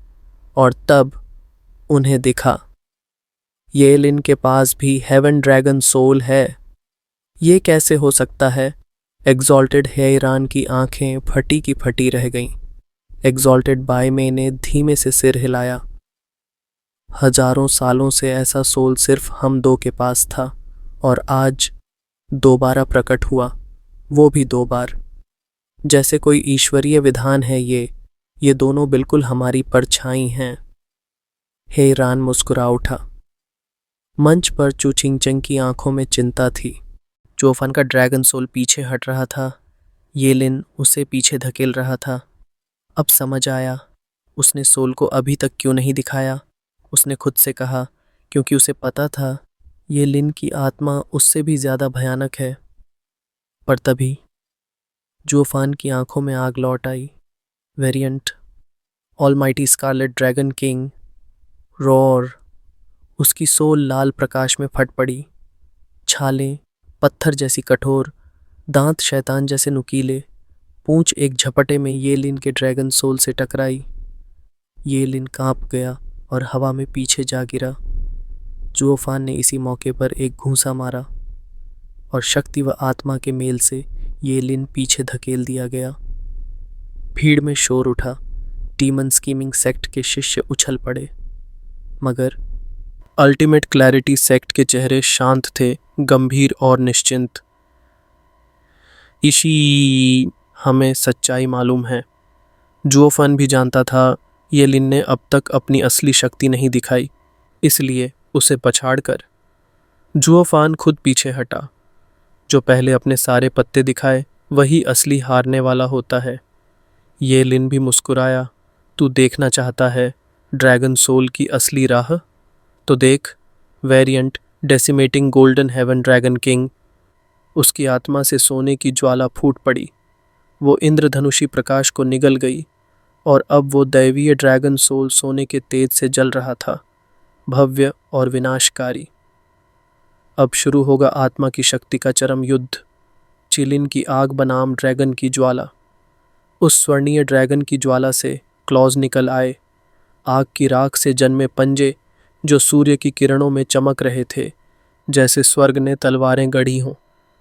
और तब उन्हें दिखा, येलिन के पास भी हेवन ड्रैगन सोल है। ये कैसे हो सकता है? एग्जॉल्टेड हेयरान की आंखें फटी की फटी रह गईं। एग्जॉल्टेड बायमे ने धीमे से सिर हिलाया। हजारों सालों से ऐसा सोल सिर्फ हम दो के पास था, और आज दोबारा प्रकट हुआ, वो भी 2 बार। जैसे कोई ईश्वरीय विधान है ये दोनों बिल्कुल हमारी परछाई हैं। हेयरान मुस्कुरा उठा। मंच पर चूचिंगचंग की आंखों में चिंता थी। जोफन का ड्रैगन सोल पीछे हट रहा था, येलिन उसे पीछे धकेल रहा था। अब समझ आया, उसने सोल को अभी तक क्यों नहीं दिखाया। उसने खुद से कहा, क्योंकि उसे पता था येलिन की आत्मा उससे भी ज्यादा भयानक है। पर तभी जोफान की आंखों में आग लौट आई। Variant almighty scarlet dragon king. Roar. उसकी सोल लाल प्रकाश में फट पड़ी। छालें पत्थर जैसी कठोर, दांत शैतान जैसे नुकीले। पूंछ एक झपटे में येलिन के ड्रैगन सोल से टकराई। येलिन कांप गया और हवा में पीछे जा गिरा। जुओफान ने इसी मौके पर एक घूंसा मारा, और शक्ति व आत्मा के मेल से येलिन पीछे धकेल दिया गया। भीड़ में शोर उठा। डीमन स्कीमिंग सेक्ट के शिष्य उछल पड़े, मगर अल्टीमेट क्लैरिटी सेक्ट के चेहरे शांत थे, गंभीर और निश्चिंत। इसी हमें सच्चाई मालूम है। जुओफन भी जानता था येलिन ने अब तक अपनी असली शक्ति नहीं दिखाई, इसलिए उसे पछाड़कर जुओफान खुद पीछे हटा। जो पहले अपने सारे पत्ते दिखाए वही असली हारने वाला होता है। येलिन भी मुस्कुराया। तू देखना चाहता है ड्रैगन सोल की असली राह? तो देख, variant decimating golden heaven dragon king. उसकी आत्मा से सोने की ज्वाला फूट पड़ी। वो इंद्रधनुषी प्रकाश को निगल गई, और अब वो दैवीय ड्रैगन सोल सोने के तेज से जल रहा था, भव्य और विनाशकारी। अब शुरू होगा आत्मा की शक्ति का चरम युद्ध। चिलिन की आग बनाम ड्रैगन की ज्वाला। उस स्वर्णीय ड्रैगन की ज्वाला से क्लॉज निकल आए, आग की राख से जन्मे पंजे जो सूर्य की किरणों में चमक रहे थे, जैसे स्वर्ग ने तलवारें गढ़ी हों।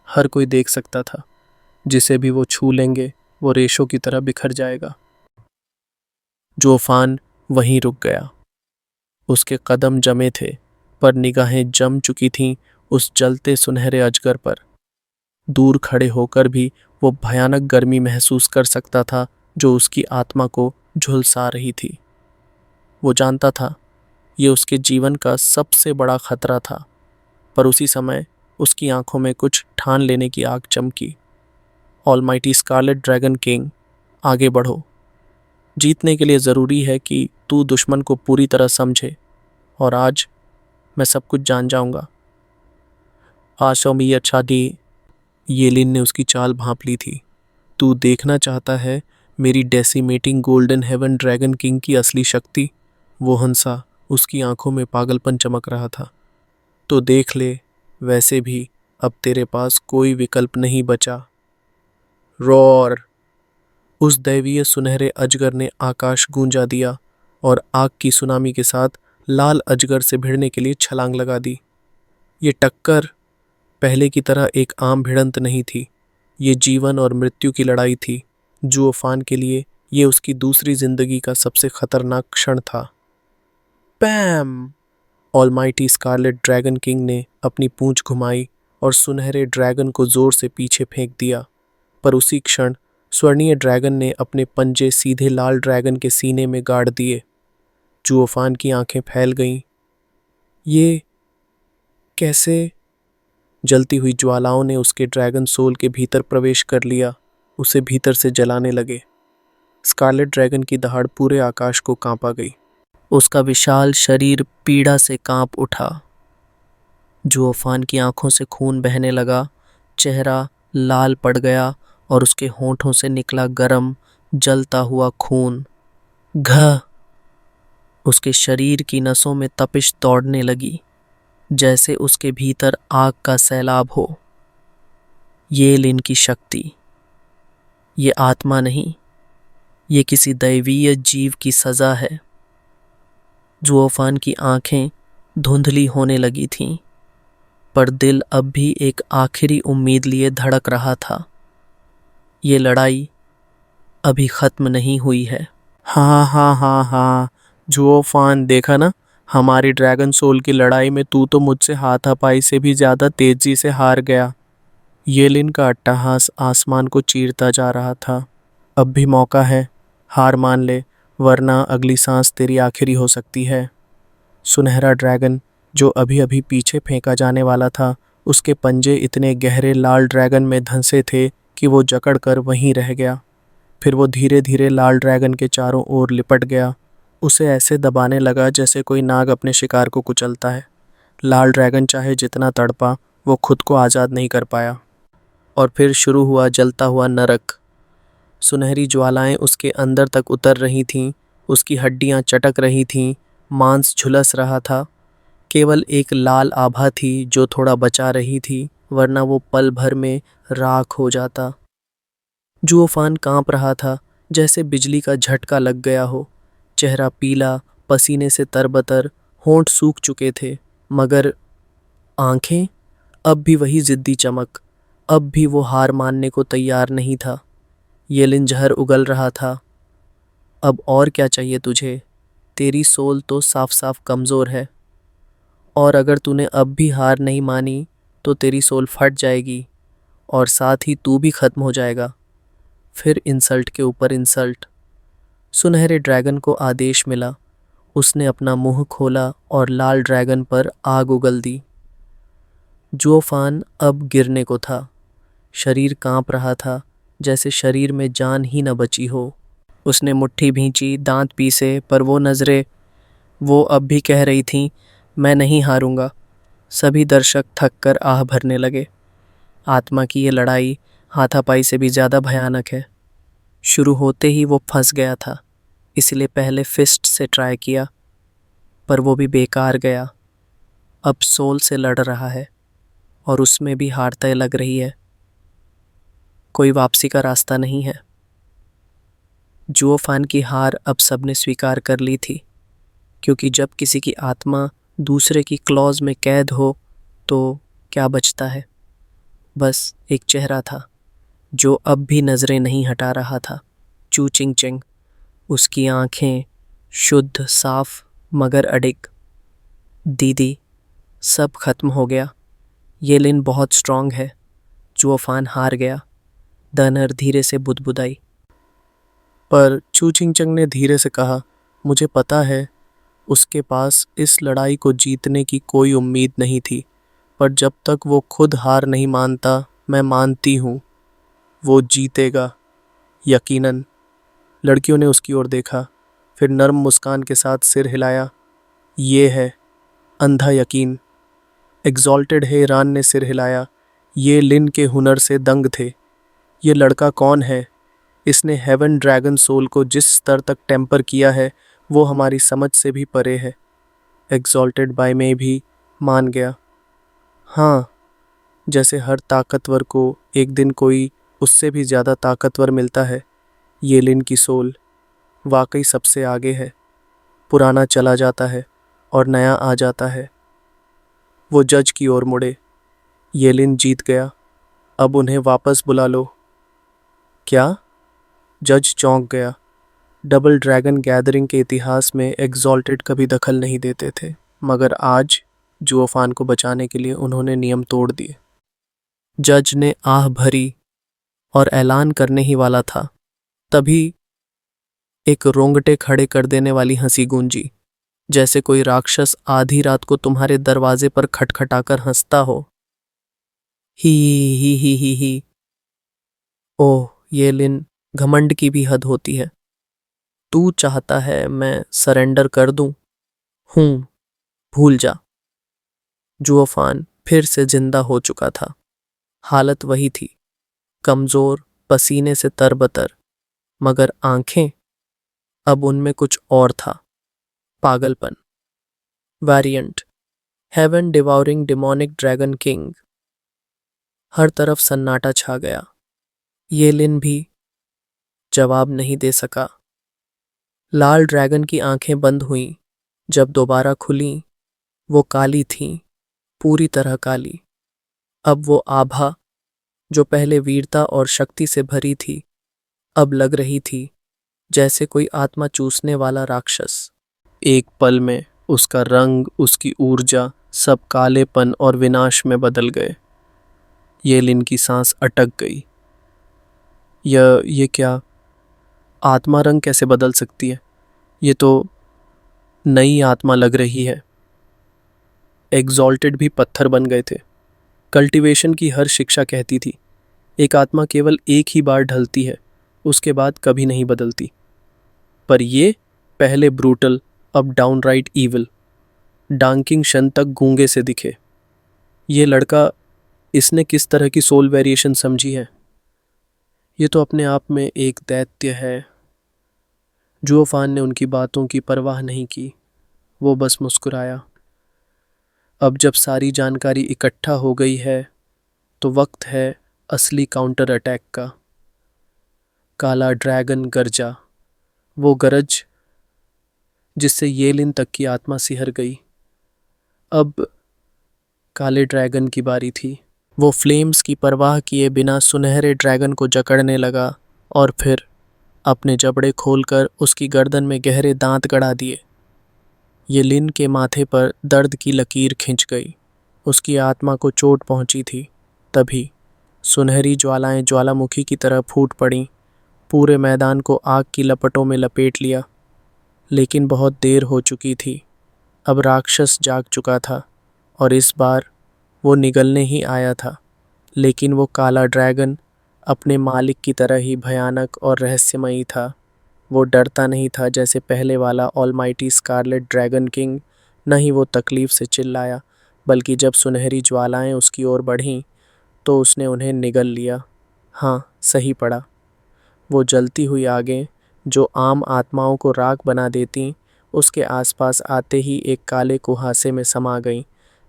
हर कोई देख सकता था, जिसे भी वो छू लेंगे वो रेशों की तरह बिखर जाएगा। जोफान वहीं रुक गया। उसके कदम जमे थे, पर निगाहें जम चुकी थीं उस जलते सुनहरे अजगर पर। दूर खड़े होकर भी वो भयानक गर्मी महसूस कर सकता था जो उसकी आत्मा को झुलसा रही थी। वो जानता था ये उसके जीवन का सबसे बड़ा खतरा था, पर उसी समय उसकी आंखों में कुछ ठान लेने की आग चमकी। ऑलमाइटी स्कारलेट ड्रैगन किंग, आगे बढ़ो। जीतने के लिए ज़रूरी है कि तू दुश्मन को पूरी तरह समझे, और आज मैं सब कुछ जान जाऊंगा। आशोमी अच्छा दी। येलिन ने उसकी चाल भांप ली थी। तू देखना चाहता है मेरी डेसिमेटिंग गोल्डन हेवन ड्रैगन किंग की असली शक्ति? वो हंसा, उसकी आंखों में पागलपन चमक रहा था। तो देख ले, वैसे भी अब तेरे पास कोई विकल्प नहीं बचा। रोर। उस दैवीय सुनहरे अजगर ने आकाश गूंजा दिया और आग की सुनामी के साथ लाल अजगर से भिड़ने के लिए छलांग लगा दी। ये टक्कर पहले की तरह एक आम भिड़ंत नहीं थी। ये जीवन और मृत्यु की लड़ाई थी। जुओफान के लिए ये उसकी दूसरी जिंदगी का सबसे खतरनाक क्षण था। पैम! ऑलमाइटी स्कारलेट ड्रैगन किंग ने अपनी पूंछ घुमाई और सुनहरे ड्रैगन को जोर से पीछे फेंक दिया, पर उसी क्षण स्वर्णीय ड्रैगन ने अपने पंजे सीधे लाल ड्रैगन के सीने में गाड़ दिए। जुओफान की आंखें फैल गईं। ये कैसे? जलती हुई ज्वालाओं ने उसके ड्रैगन सोल के भीतर प्रवेश कर लिया, उसे भीतर से जलाने लगे। स्कारलेट ड्रैगन की दहाड़ पूरे आकाश को कांपा गई। उसका विशाल शरीर पीड़ा से कांप उठा। जुओफान की आंखों से खून बहने लगा, चेहरा लाल पड़ गया और उसके होंठों से निकला गरम जलता हुआ खून। घ! उसके शरीर की नसों में तपिश दौड़ने लगी, जैसे उसके भीतर आग का सैलाब हो। ये लिन की शक्ति, ये आत्मा नहीं, ये किसी दैवीय जीव की सजा है। जुओफान की आंखें धुंधली होने लगी थीं, पर दिल अब भी एक आखिरी उम्मीद लिए धड़क रहा था। ये लड़ाई अभी खत्म नहीं हुई है। हाँ हाँ हाँ हाँ, जुओफान, देखा ना, हमारी ड्रैगन सोल की लड़ाई में तू तो मुझसे हाथापाई से भी ज्यादा तेजी से हार गया। येलिन का अट्टहास आसमान को चीरता जा रहा था। अब भी मौका है, हार मान ले, वरना अगली सांस तेरी आखिरी हो सकती है। सुनहरा ड्रैगन, जो अभी अभी पीछे फेंका जाने वाला था, उसके पंजे इतने गहरे लाल ड्रैगन में धंसे थे कि वो जकड़ कर वहीं रह गया। फिर वो धीरे धीरे लाल ड्रैगन के चारों ओर लिपट गया, उसे ऐसे दबाने लगा जैसे कोई नाग अपने शिकार को कुचलता है। लाल ड्रैगन चाहे जितना तड़पा, वो खुद को आज़ाद नहीं कर पाया। और फिर शुरू हुआ जलता हुआ नरक। सुनहरी ज्वालाएं उसके अंदर तक उतर रही थीं, उसकी हड्डियां चटक रही थीं, मांस झुलस रहा था। केवल एक लाल आभा थी जो थोड़ा बचा रही थी, वरना वो पल भर में राख हो जाता। जुओफान कांप रहा था, जैसे बिजली का झटका लग गया हो। चेहरा पीला, पसीने से तरबतर, होंठ सूख चुके थे, मगर आंखें अब भी वही जिद्दी चमक। अब भी वो हार मानने को तैयार नहीं था। येलिन जहर उगल रहा था। अब और क्या चाहिए तुझे? तेरी सोल तो साफ साफ कमज़ोर है, और अगर तूने अब भी हार नहीं मानी तो तेरी सोल फट जाएगी और साथ ही तू भी खत्म हो जाएगा। फिर इंसल्ट के ऊपर इंसल्ट। सुनहरे ड्रैगन को आदेश मिला। उसने अपना मुंह खोला और लाल ड्रैगन पर आग उगल दी। जुओफान अब गिरने को था। शरीर कांप रहा था, जैसे शरीर में जान ही न बची हो। उसने मुट्ठी भींची, दांत पीसे, पर वो नज़रें, वो अब भी कह रही थीं, मैं नहीं हारूंगा। सभी दर्शक थक कर आह भरने लगे। आत्मा की ये लड़ाई हाथापाई से भी ज़्यादा भयानक है। शुरू होते ही वो फंस गया था, इसलिए पहले फिस्ट से ट्राई किया, पर वो भी बेकार गया। अब सोल से लड़ रहा है और उसमें भी हार तय लग रही है। कोई वापसी का रास्ता नहीं है। जुओफान की हार अब सबने स्वीकार कर ली थी, क्योंकि जब किसी की आत्मा दूसरे की क्लॉज में कैद हो तो क्या बचता है? बस एक चेहरा था जो अब भी नज़रें नहीं हटा रहा था। चू चिंग चिंग। उसकी आंखें शुद्ध, साफ, मगर अडिग। दीदी, सब खत्म हो गया। ये लिन बहुत स्ट्रांग है। जुओफान हार गया। दनर धीरे से बुदबुदाई। पर चू चिंग चंग ने धीरे से कहा, मुझे पता है उसके पास इस लड़ाई को जीतने की कोई उम्मीद नहीं थी, पर जब तक वो खुद हार नहीं मानता, मैं मानती हूँ वो जीतेगा, यकीनन। लड़कियों ने उसकी ओर देखा, फिर नर्म मुस्कान के साथ सिर हिलाया। ये है अंधा यकीन। एग्जॉल्टेड हैरान ने सिर हिलाया। ये लिन के हुनर से दंग थे। ये लड़का कौन है? इसने हेवन ड्रैगन सोल को जिस स्तर तक टेम्पर किया है, वो हमारी समझ से भी परे है। एग्जॉल्टेड बाय में भी मान गया। हाँ, जैसे हर ताकतवर को एक दिन कोई उससे भी ज़्यादा ताकतवर मिलता है, येलिन की सोल वाकई सबसे आगे है। पुराना चला जाता है और नया आ जाता है। वो जज की ओर मुड़े। येलिन जीत गया, अब उन्हें वापस बुला लो। क्या? जज चौंक गया। डबल ड्रैगन गैदरिंग के इतिहास में एग्जॉल्टेड कभी दखल नहीं देते थे, मगर आज जुओफान को बचाने के लिए उन्होंने नियम तोड़ दिए। जज ने आह भरी और ऐलान करने ही वाला था, तभी एक रोंगटे खड़े कर देने वाली हंसी गूंजी, जैसे कोई राक्षस आधी रात को तुम्हारे दरवाजे पर खटखटाकर हंसता हो। ही ही। ओह येलिन, घमंड की भी हद होती है। तू चाहता है मैं सरेंडर कर दूं? हूं, भूल जा। जुओफान फिर से जिंदा हो चुका था। हालत वही थी, कमजोर, पसीने से तरबतर, मगर आंखें, अब उनमें कुछ और था। पागलपन। Variant, heaven devouring demonic dragon king. हर तरफ सन्नाटा छा गया। येलिन भी जवाब नहीं दे सका। लाल ड्रैगन की आंखें बंद हुईं। जब दोबारा खुलीं, वो काली थीं, पूरी तरह काली। अब वो आभा, जो पहले वीरता और शक्ति से भरी थी, अब लग रही थी जैसे कोई आत्मा चूसने वाला राक्षस। एक पल में उसका रंग, उसकी ऊर्जा, सब कालेपन और विनाश में बदल गए। येलिन की सांस अटक गई। ये क्या? आत्मा रंग कैसे बदल सकती है? ये तो नई आत्मा लग रही है। एग्जॉल्टेड भी पत्थर बन गए थे। कल्टीवेशन की हर शिक्षा कहती थी, एक आत्मा केवल एक ही बार ढलती है, उसके बाद कभी नहीं बदलती। पर ये पहले ब्रूटल, अब डाउनराइट ईविल। डांकिंग शन तक गूंगे से दिखे। ये लड़का, इसने किस तरह की सोल वेरिएशन समझी है? ये तो अपने आप में एक दैत्य है। जुओफान ने उनकी बातों की परवाह नहीं की। वो बस मुस्कुराया। अब जब सारी जानकारी इकट्ठा हो गई है, तो वक्त है असली काउंटर अटैक का। काला ड्रैगन गरजा, वो गरज जिससे येलिन तक की आत्मा सिहर गई। अब काले ड्रैगन की बारी थी। वो फ्लेम्स की परवाह किए बिना सुनहरे ड्रैगन को जकड़ने लगा और फिर अपने जबड़े खोलकर उसकी गर्दन में गहरे दांत गड़ा दिए। येलिन के माथे पर दर्द की लकीर खिंच गई। उसकी आत्मा को चोट पहुंची थी। तभी सुनहरी ज्वालाएं ज्वालामुखी की तरह फूट पड़ीं, पूरे मैदान को आग की लपटों में लपेट लिया। लेकिन बहुत देर हो चुकी थी। अब राक्षस जाग चुका था और इस बार वो निगलने ही आया था। लेकिन वो काला ड्रैगन अपने मालिक की तरह ही भयानक और रहस्यमयी था। वो डरता नहीं था जैसे पहले वाला ऑलमाइटी स्कारलेट ड्रैगन किंग। न ही वो तकलीफ से चिल्लाया, बल्कि जब सुनहरी ज्वालाएं उसकी ओर बढ़ीं तो उसने उन्हें निगल लिया। हाँ, सही पड़ा। वो जलती हुई आगें, जो आम आत्माओं को राख बना देतीं, उसके आसपास आते ही एक काले कुहासे में समा गईं,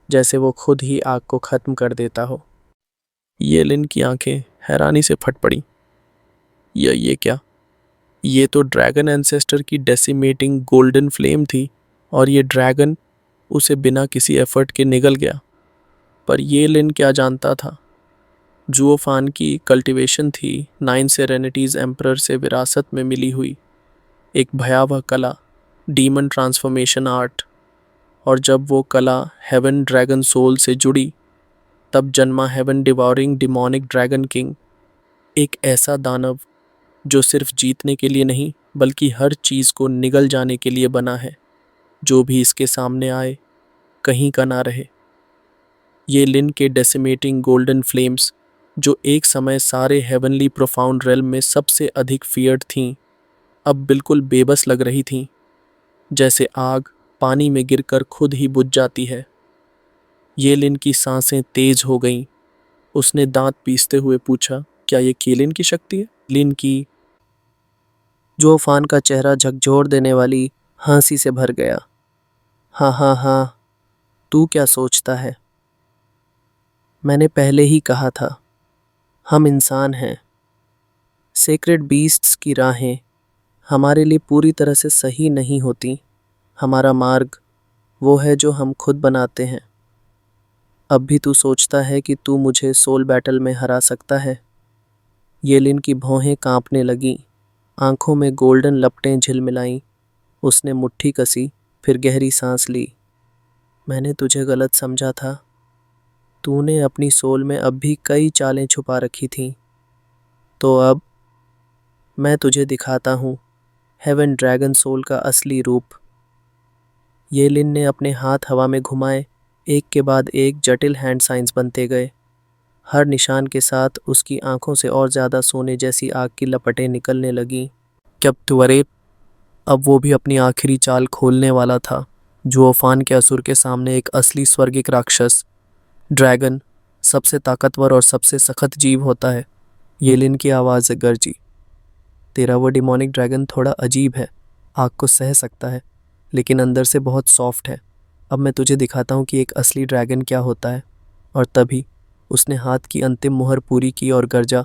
जैसे वो खुद ही आग को खत्म कर देता हो। येलिन की आंखें हैरानी से फट पड़ी। ये क्या? ये तो ड्रैगन एंसेस्टर की डेसिमेटिंग गोल्डन फ्लेम थी, और ये ड्रैगन उसे बिना किसी एफर्ट के निगल गया। पर येलिन क्या जानता था? जुओफान की कल्टीवेशन थी 9 सेरेनिटीज एम्परर से विरासत में मिली हुई एक भयावह कला, डीमन ट्रांसफॉर्मेशन आर्ट। और जब वो कला हेवन ड्रैगन सोल से जुड़ी, तब जन्मा हेवन डिवॉरिंग डिमोनिक ड्रैगन किंग, एक ऐसा दानव जो सिर्फ जीतने के लिए नहीं, बल्कि हर चीज़ को निगल जाने के लिए बना है। जो भी इसके सामने आए, कहीं का ना रहे। ये लिन के डेसिमेटिंग गोल्डन फ्लेम्स, जो एक समय सारे हेवनली प्रोफाउंड रेल्म में सबसे अधिक फियर्ड थीं, अब बिल्कुल बेबस लग रही थीं, जैसे आग पानी में गिरकर खुद ही बुझ जाती है। ये लिन की सांसें तेज हो गईं। उसने दांत पीसते हुए पूछा, क्या ये केलिन की शक्ति है? लिन की जोफान का चेहरा झकझोर देने वाली हंसी से भर गया। हाँ हाँ हाँ, तू क्या सोचता है? मैंने पहले ही कहा था, हम इंसान हैं, सेक्रेड बीस्ट्स की राहें हमारे लिए पूरी तरह से सही नहीं होती। हमारा मार्ग वो है जो हम खुद बनाते हैं। अब भी तू सोचता है कि तू मुझे सोल बैटल में हरा सकता है? येलिन की भौहें कांपने लगीं, आंखों में गोल्डन लपटें झिलमिलाईं। उसने मुट्ठी कसी, फिर गहरी सांस ली। मैंने तुझे गलत समझा था। तूने अपनी सोल में अब भी कई चालें छुपा रखी थीं। तो अब मैं तुझे दिखाता हूँ हेवन ड्रैगन सोल का असली रूप। येलिन ने अपने हाथ हवा में घुमाए, एक के बाद एक जटिल हैंड साइंस बनते गए। हर निशान के साथ उसकी आंखों से और ज़्यादा सोने जैसी आग की लपटें निकलने लगीं। जब त्वरे अब वो भी अपनी आखिरी चाल खोलने वाला था। जुओफान के असुर के सामने एक असली स्वर्गिक राक्षस ड्रैगन सबसे ताकतवर और सबसे सख्त जीव होता है। येलिन की आवाज़ गरजी। तेरा वो डिमोनिक ड्रैगन थोड़ा अजीब है, आग को सह सकता है, लेकिन अंदर से बहुत सॉफ्ट है। अब मैं तुझे दिखाता हूँ कि एक असली ड्रैगन क्या होता है। और तभी उसने हाथ की अंतिम मुहर पूरी की और गरजा,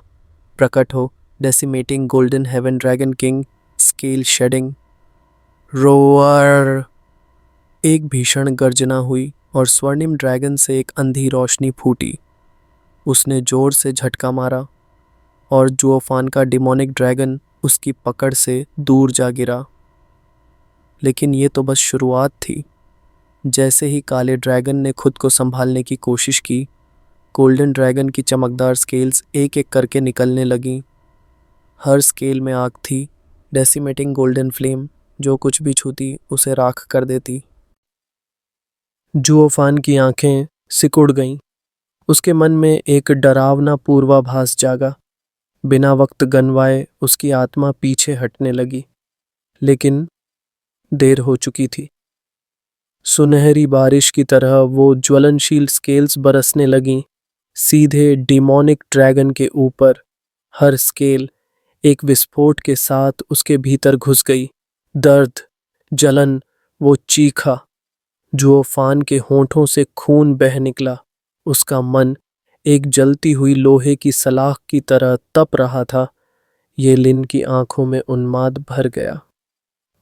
प्रकट हो decimating golden heaven dragon king, scale shedding roar. एक भीषण गर्जना हुई और स्वर्णिम ड्रैगन से एक अंधी रोशनी फूटी। उसने जोर से झटका मारा और जुओफान का डिमोनिक ड्रैगन उसकी पकड़ से दूर जा गिरा। लेकिन ये तो बस शुरुआत थी। जैसे ही काले ड्रैगन ने खुद को संभालने की कोशिश की, गोल्डन ड्रैगन की चमकदार स्केल्स एक एक करके निकलने लगीं। हर स्केल में आग थी, डेसिमेटिंग गोल्डन फ्लेम जो कुछ भी छूती उसे राख कर देती। जुओफान की आंखें सिकुड़ गईं। उसके मन में एक डरावना पूर्वाभास जागा। बिना वक्त गनवाए उसकी आत्मा पीछे हटने लगी, लेकिन देर हो चुकी थी। सुनहरी बारिश की तरह वो ज्वलनशील स्केल्स बरसने लगीं, सीधे डिमोनिक ड्रैगन के ऊपर। हर स्केल एक विस्फोट के साथ उसके भीतर घुस गई। दर्द, जलन, वो चीखा। जुओफान के होंठों से खून बह निकला। उसका मन एक जलती हुई लोहे की सलाख की तरह तप रहा था। येलिन की आंखों में उन्माद भर गया।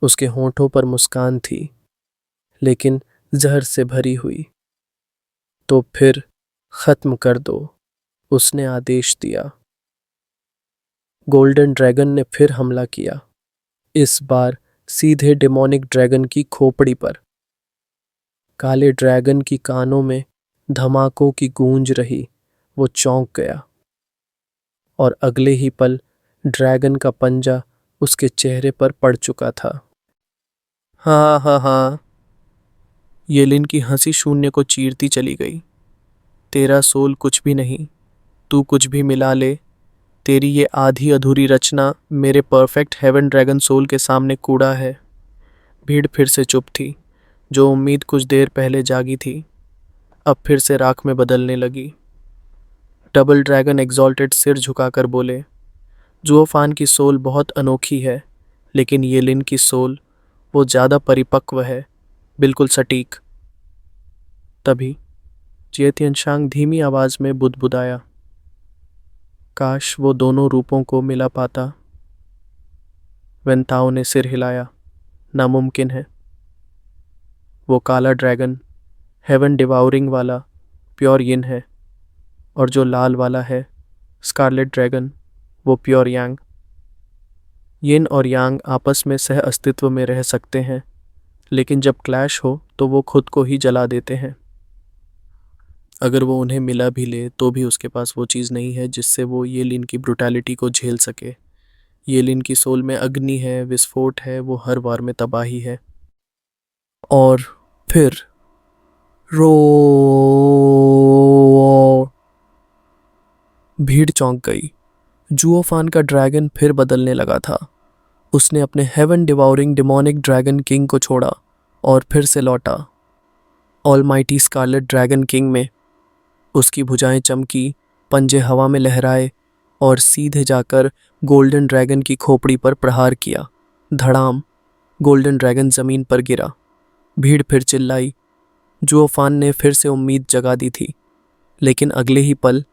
उसके होंठों पर मुस्कान थी, लेकिन जहर से भरी हुई। तो फिर खत्म कर दो, उसने आदेश दिया। गोल्डन ड्रैगन ने फिर हमला किया, इस बार सीधे डिमोनिक ड्रैगन की खोपड़ी पर। काले ड्रैगन की कानों में धमाकों की गूंज रही। वो चौंक गया और अगले ही पल ड्रैगन का पंजा उसके चेहरे पर पड़ चुका था। हाँ हाँ हाँ, येलिन की हंसी शून्य को चीरती चली गई। तेरा सोल कुछ भी नहीं, तू कुछ भी मिला ले, तेरी ये आधी अधूरी रचना मेरे परफेक्ट हेवन ड्रैगन सोल के सामने कूड़ा है। भीड़ फिर से चुप थी। जो उम्मीद कुछ देर पहले जागी थी, अब फिर से राख में बदलने लगी। डबल ड्रैगन एग्जॉल्टेड सिर झुकाकर बोले, जुओफान की सोल बहुत अनोखी है, लेकिन येलिन की सोल वो ज़्यादा परिपक्व है, बिल्कुल सटीक। तभी चेतियनशांग धीमी आवाज में बुदबुदाया, काश वो दोनों रूपों को मिला पाता। वेंताओ ने सिर हिलाया, नामुमकिन है। वो काला ड्रैगन हेवन डिवाउरिंग वाला प्योर यिन है, और जो लाल वाला है स्कारलेट ड्रैगन, वो प्योर यांग। यिन और यांग आपस में सह अस्तित्व में रह सकते हैं, लेकिन जब क्लैश हो तो वो खुद को ही जला देते हैं। अगर वो उन्हें मिला भी ले तो भी उसके पास वो चीज़ नहीं है जिससे वो येलिन की ब्रुटैलिटी को झेल सके। येलिन की सोल में अग्नि है, विस्फोट है, वो हर वार में तबाही है। और फिर रो भीड़ चौंक गई। जुओफान का ड्रैगन फिर बदलने लगा था। उसने अपने haven devouring demonic dragon king को छोड़ा और फिर से लौटा। ऑलमाइटी स्कारलेट ड्रैगन किंग में उसकी भुजाएं चमकी, पंजे हवा में लहराए और सीधे जाकर गोल्डन ड्रैगन की खोपड़ी पर प्रहार किया। धड़ाम, गोल्डन ड्रैगन जमीन पर गिरा। भीड़ फिर चिल्लाई। जुओफान ने फिर से उम्मीद जगा दी थी, लेकिन अगले ही पल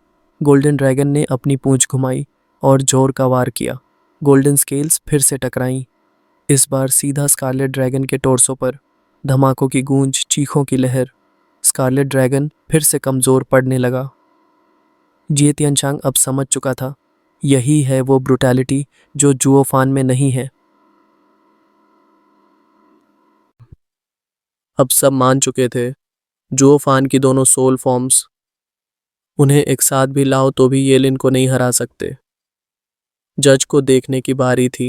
गोल्डन ड्रैगन ने अपनी पूंछ घुमाई और जोर का वार किया। गोल्डन स्केल्स फिर से टकराईं, इस बार सीधा स्कारलेट ड्रैगन के टोर्सो पर। धमाकों की गूंज, चीखों की लहर। स्कारलेट ड्रैगन फिर से कमजोर पड़ने लगा। जिए तियानचांग अब समझ चुका था, यही है वो ब्रुटैलिटी जो जुओफान में नहीं है। अब सब मान चुके थे, जुओफान की दोनों सोल फॉर्म्स। उन्हें एक साथ भी लाओ तो भी ये लिन को नहीं हरा सकते। जज को देखने की बारी थी।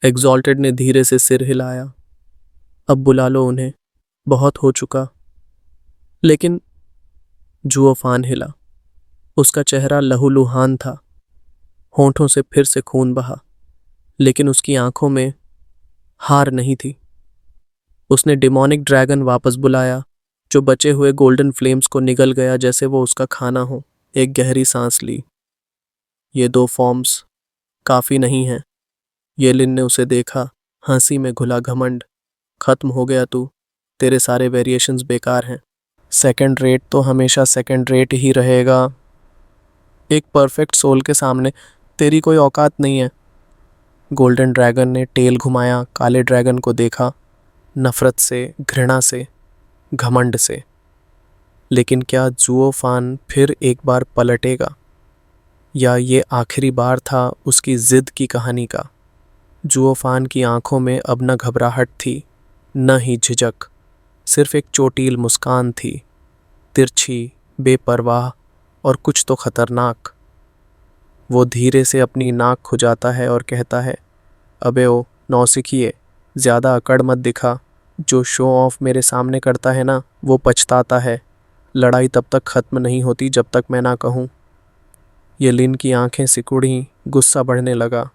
एग्जॉल्टेड ने धीरे से सिर हिलाया। अब बुला लो उन्हें, बहुत हो चुका। लेकिन जुओफान हिला। उसका चेहरा लहूलुहान था, होंठों से फिर से खून बहा, लेकिन उसकी आंखों में हार नहीं थी। उसने डिमोनिक ड्रैगन वापस बुलाया, जो बचे हुए गोल्डन फ्लेम्स को निगल गया जैसे वो उसका खाना हो। एक गहरी सांस ली। ये 2 फॉर्म्स काफी नहीं हैं। येलिन ने उसे देखा, हंसी में घुला घमंड। खत्म हो गया तू, तेरे सारे वेरिएशंस बेकार हैं। सेकंड रेट तो हमेशा सेकंड रेट ही रहेगा। एक परफेक्ट सोल के सामने तेरी कोई औकात नहीं है। गोल्डन ड्रैगन ने टेल घुमाया, काले ड्रैगन को देखा, नफरत से, घृणा से, घमंड से। लेकिन क्या जुओफान फिर एक बार पलटेगा, या ये आखिरी बार था उसकी जिद की कहानी का? जुओफान की आंखों में अब न घबराहट थी, न ही झिझक, सिर्फ एक चोटील मुस्कान थी, तिरछी, बेपरवाह और कुछ तो खतरनाक। वो धीरे से अपनी नाक खुजाता है और कहता है, अबे ओ नौसिखिए, ज़्यादा अकड़ मत दिखा। जो शो ऑफ मेरे सामने करता है ना, वो पछताता है। लड़ाई तब तक खत्म नहीं होती जब तक मैं ना कहूँ। ये लिन की आंखें सिकुड़ी, गुस्सा बढ़ने लगा।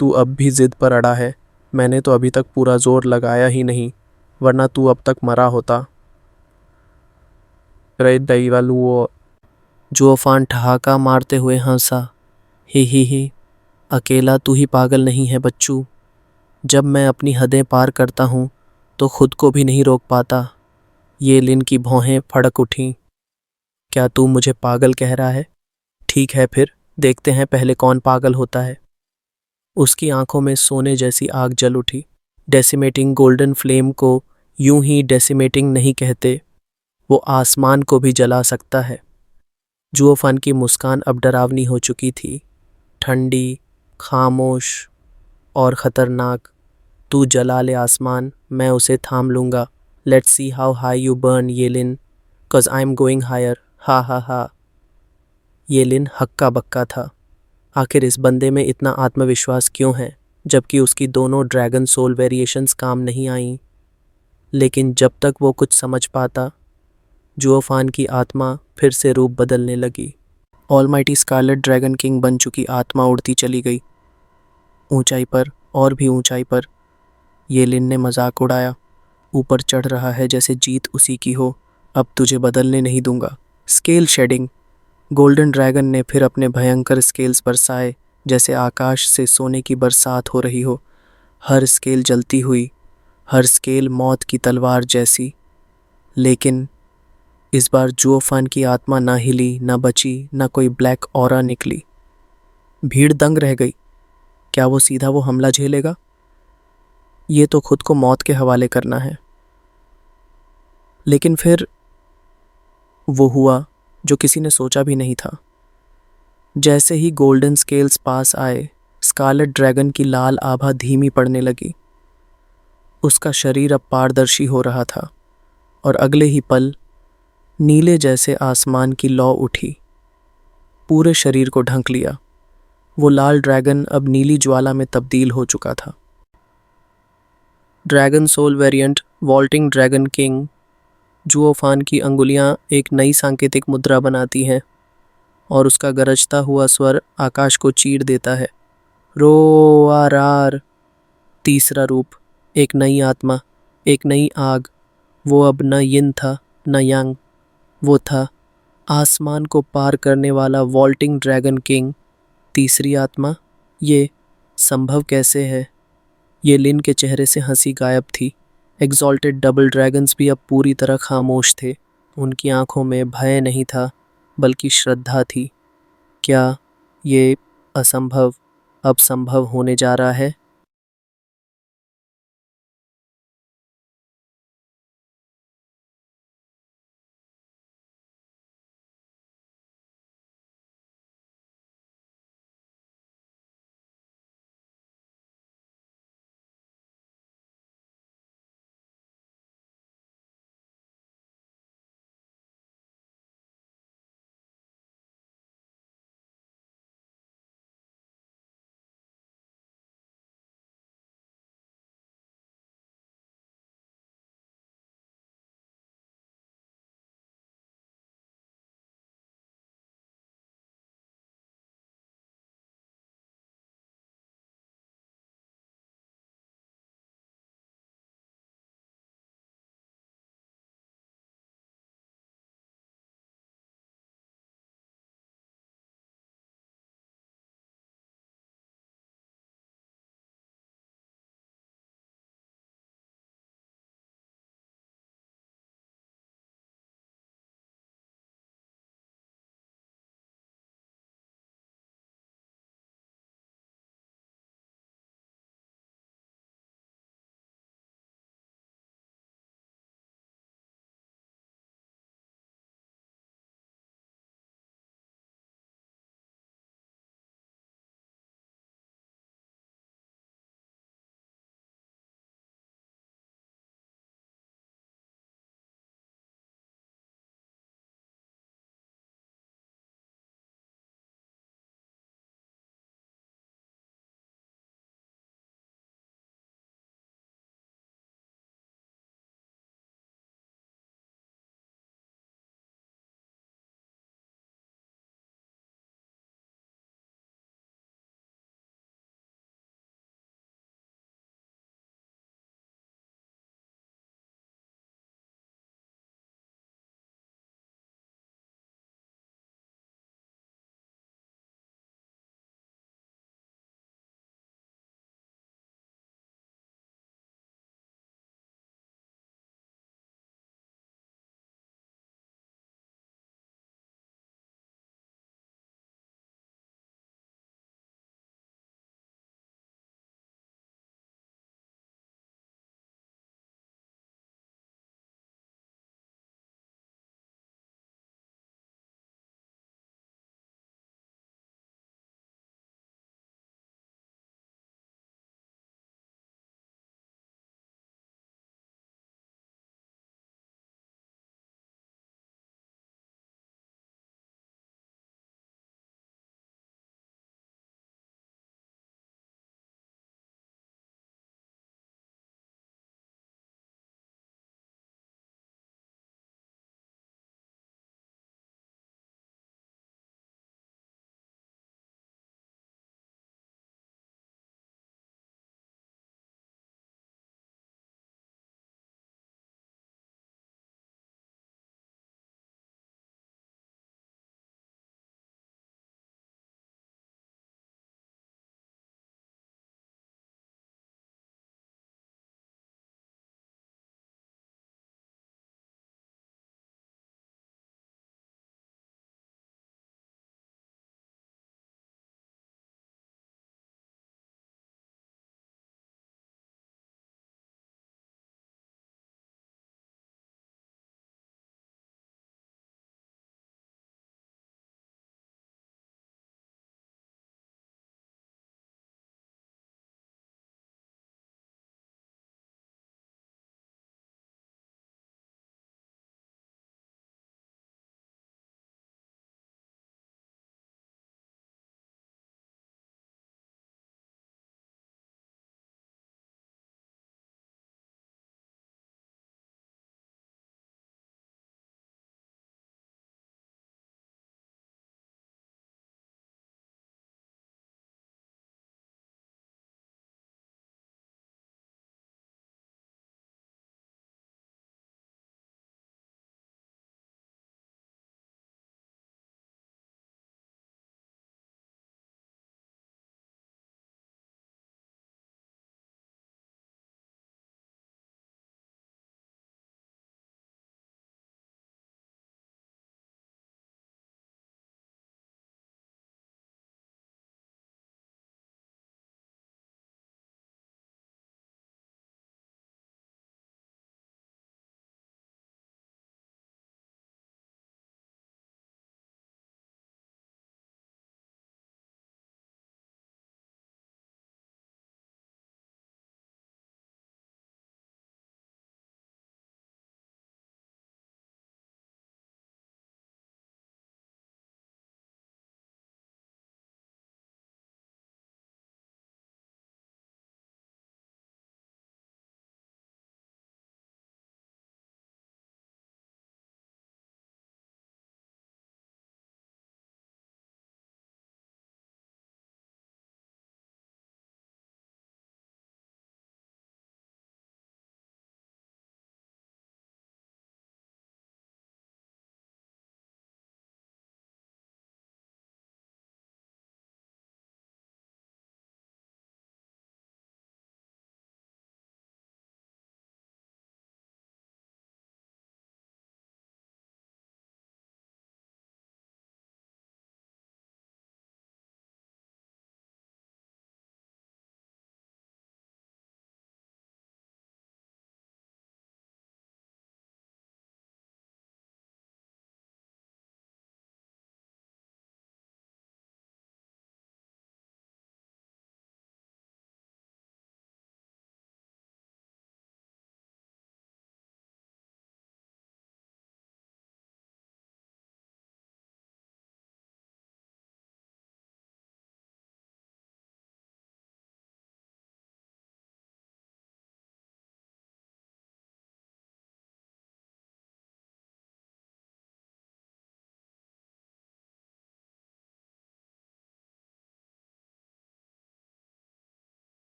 तू अब भी जिद पर अड़ा है। मैंने तो अभी तक पूरा जोर लगाया ही नहीं, वरना तू अब तक मरा होता। रे दैवालुओ, जुओफान ठहाका मारते हुए हंसा। ही, अकेला तू ही पागल नहीं है बच्चू। जब मैं अपनी हदें पार करता हूँ तो खुद को भी नहीं रोक पाता। ये लिन की भौहें फड़क उठीं। क्या तू मुझे पागल कह रहा है? ठीक है, फिर देखते हैं पहले कौन पागल होता है। उसकी आंखों में सोने जैसी आग जल उठी। डेसिमेटिंग गोल्डन फ्लेम को यूं ही डेसिमेटिंग नहीं कहते, वो आसमान को भी जला सकता है। जुओफान की मुस्कान अब डरावनी हो चुकी थी, ठंडी, खामोश और खतरनाक। तू जला ले आसमान, मैं उसे थाम लूंगा। Let's see how high you burn Yelin, cause I am going higher. Ha ha हा। येलिन हक्का बक्का था। आखिर इस बंदे में इतना आत्मविश्वास क्यों है, जबकि उसकी दोनों ड्रैगन सोल वेरिएशंस काम नहीं आईं। लेकिन जब तक वो कुछ समझ पाता, जुओफान की आत्मा फिर से रूप बदलने लगी। ऑलमाइटी स्कारलेट ड्रैगन किंग बन चुकी आत्मा उड़ती चली गई, ऊंचाई पर और भी ऊंचाई पर। येलिन ने मजाक उड़ाया, ऊपर चढ़ रहा है जैसे जीत उसी की हो। अब तुझे बदलने नहीं दूंगा। Scale shading. गोल्डन ड्रैगन ने फिर अपने भयंकर स्केल्स बरसाए, जैसे आकाश से सोने की बरसात हो रही हो। हर स्केल जलती हुई, हर स्केल मौत की तलवार जैसी। लेकिन इस बार जुओफान की आत्मा ना हिली, ना बची, ना कोई ब्लैक ऑरा निकली। भीड़ दंग रह गई। क्या वो सीधा वो हमला झेलेगा? ये तो खुद को मौत के हवाले करना है। लेकिन फिर वो हुआ जो किसी ने सोचा भी नहीं था। जैसे ही गोल्डन स्केल्स पास आए, स्कारलेट ड्रैगन की लाल आभा धीमी पड़ने लगी। उसका शरीर अब पारदर्शी हो रहा था और अगले ही पल नीले जैसे आसमान की लौ उठी, पूरे शरीर को ढंक लिया। वो लाल ड्रैगन अब नीली ज्वाला में तब्दील हो चुका था। Dragon soul variant vaulting dragon king. Zhuofan की अंगुलियां एक नई सांकेतिक मुद्रा बनाती हैं और उसका गरजता हुआ स्वर आकाश को चीर देता है। रो आर। तीसरा रूप, एक नई आत्मा, एक नई आग। वो अब न यिन था न यांग, वो था आसमान को पार करने वाला वॉल्टिंग ड्रैगन किंग। तीसरी आत्मा, ये संभव कैसे है? ये लिन के चेहरे से हंसी गायब थी। एग्जॉल्टेड डबल ड्रैगन्स भी अब पूरी तरह खामोश थे। उनकी आंखों में भय नहीं था, बल्कि श्रद्धा थी। क्या ये असंभव अब संभव होने जा रहा है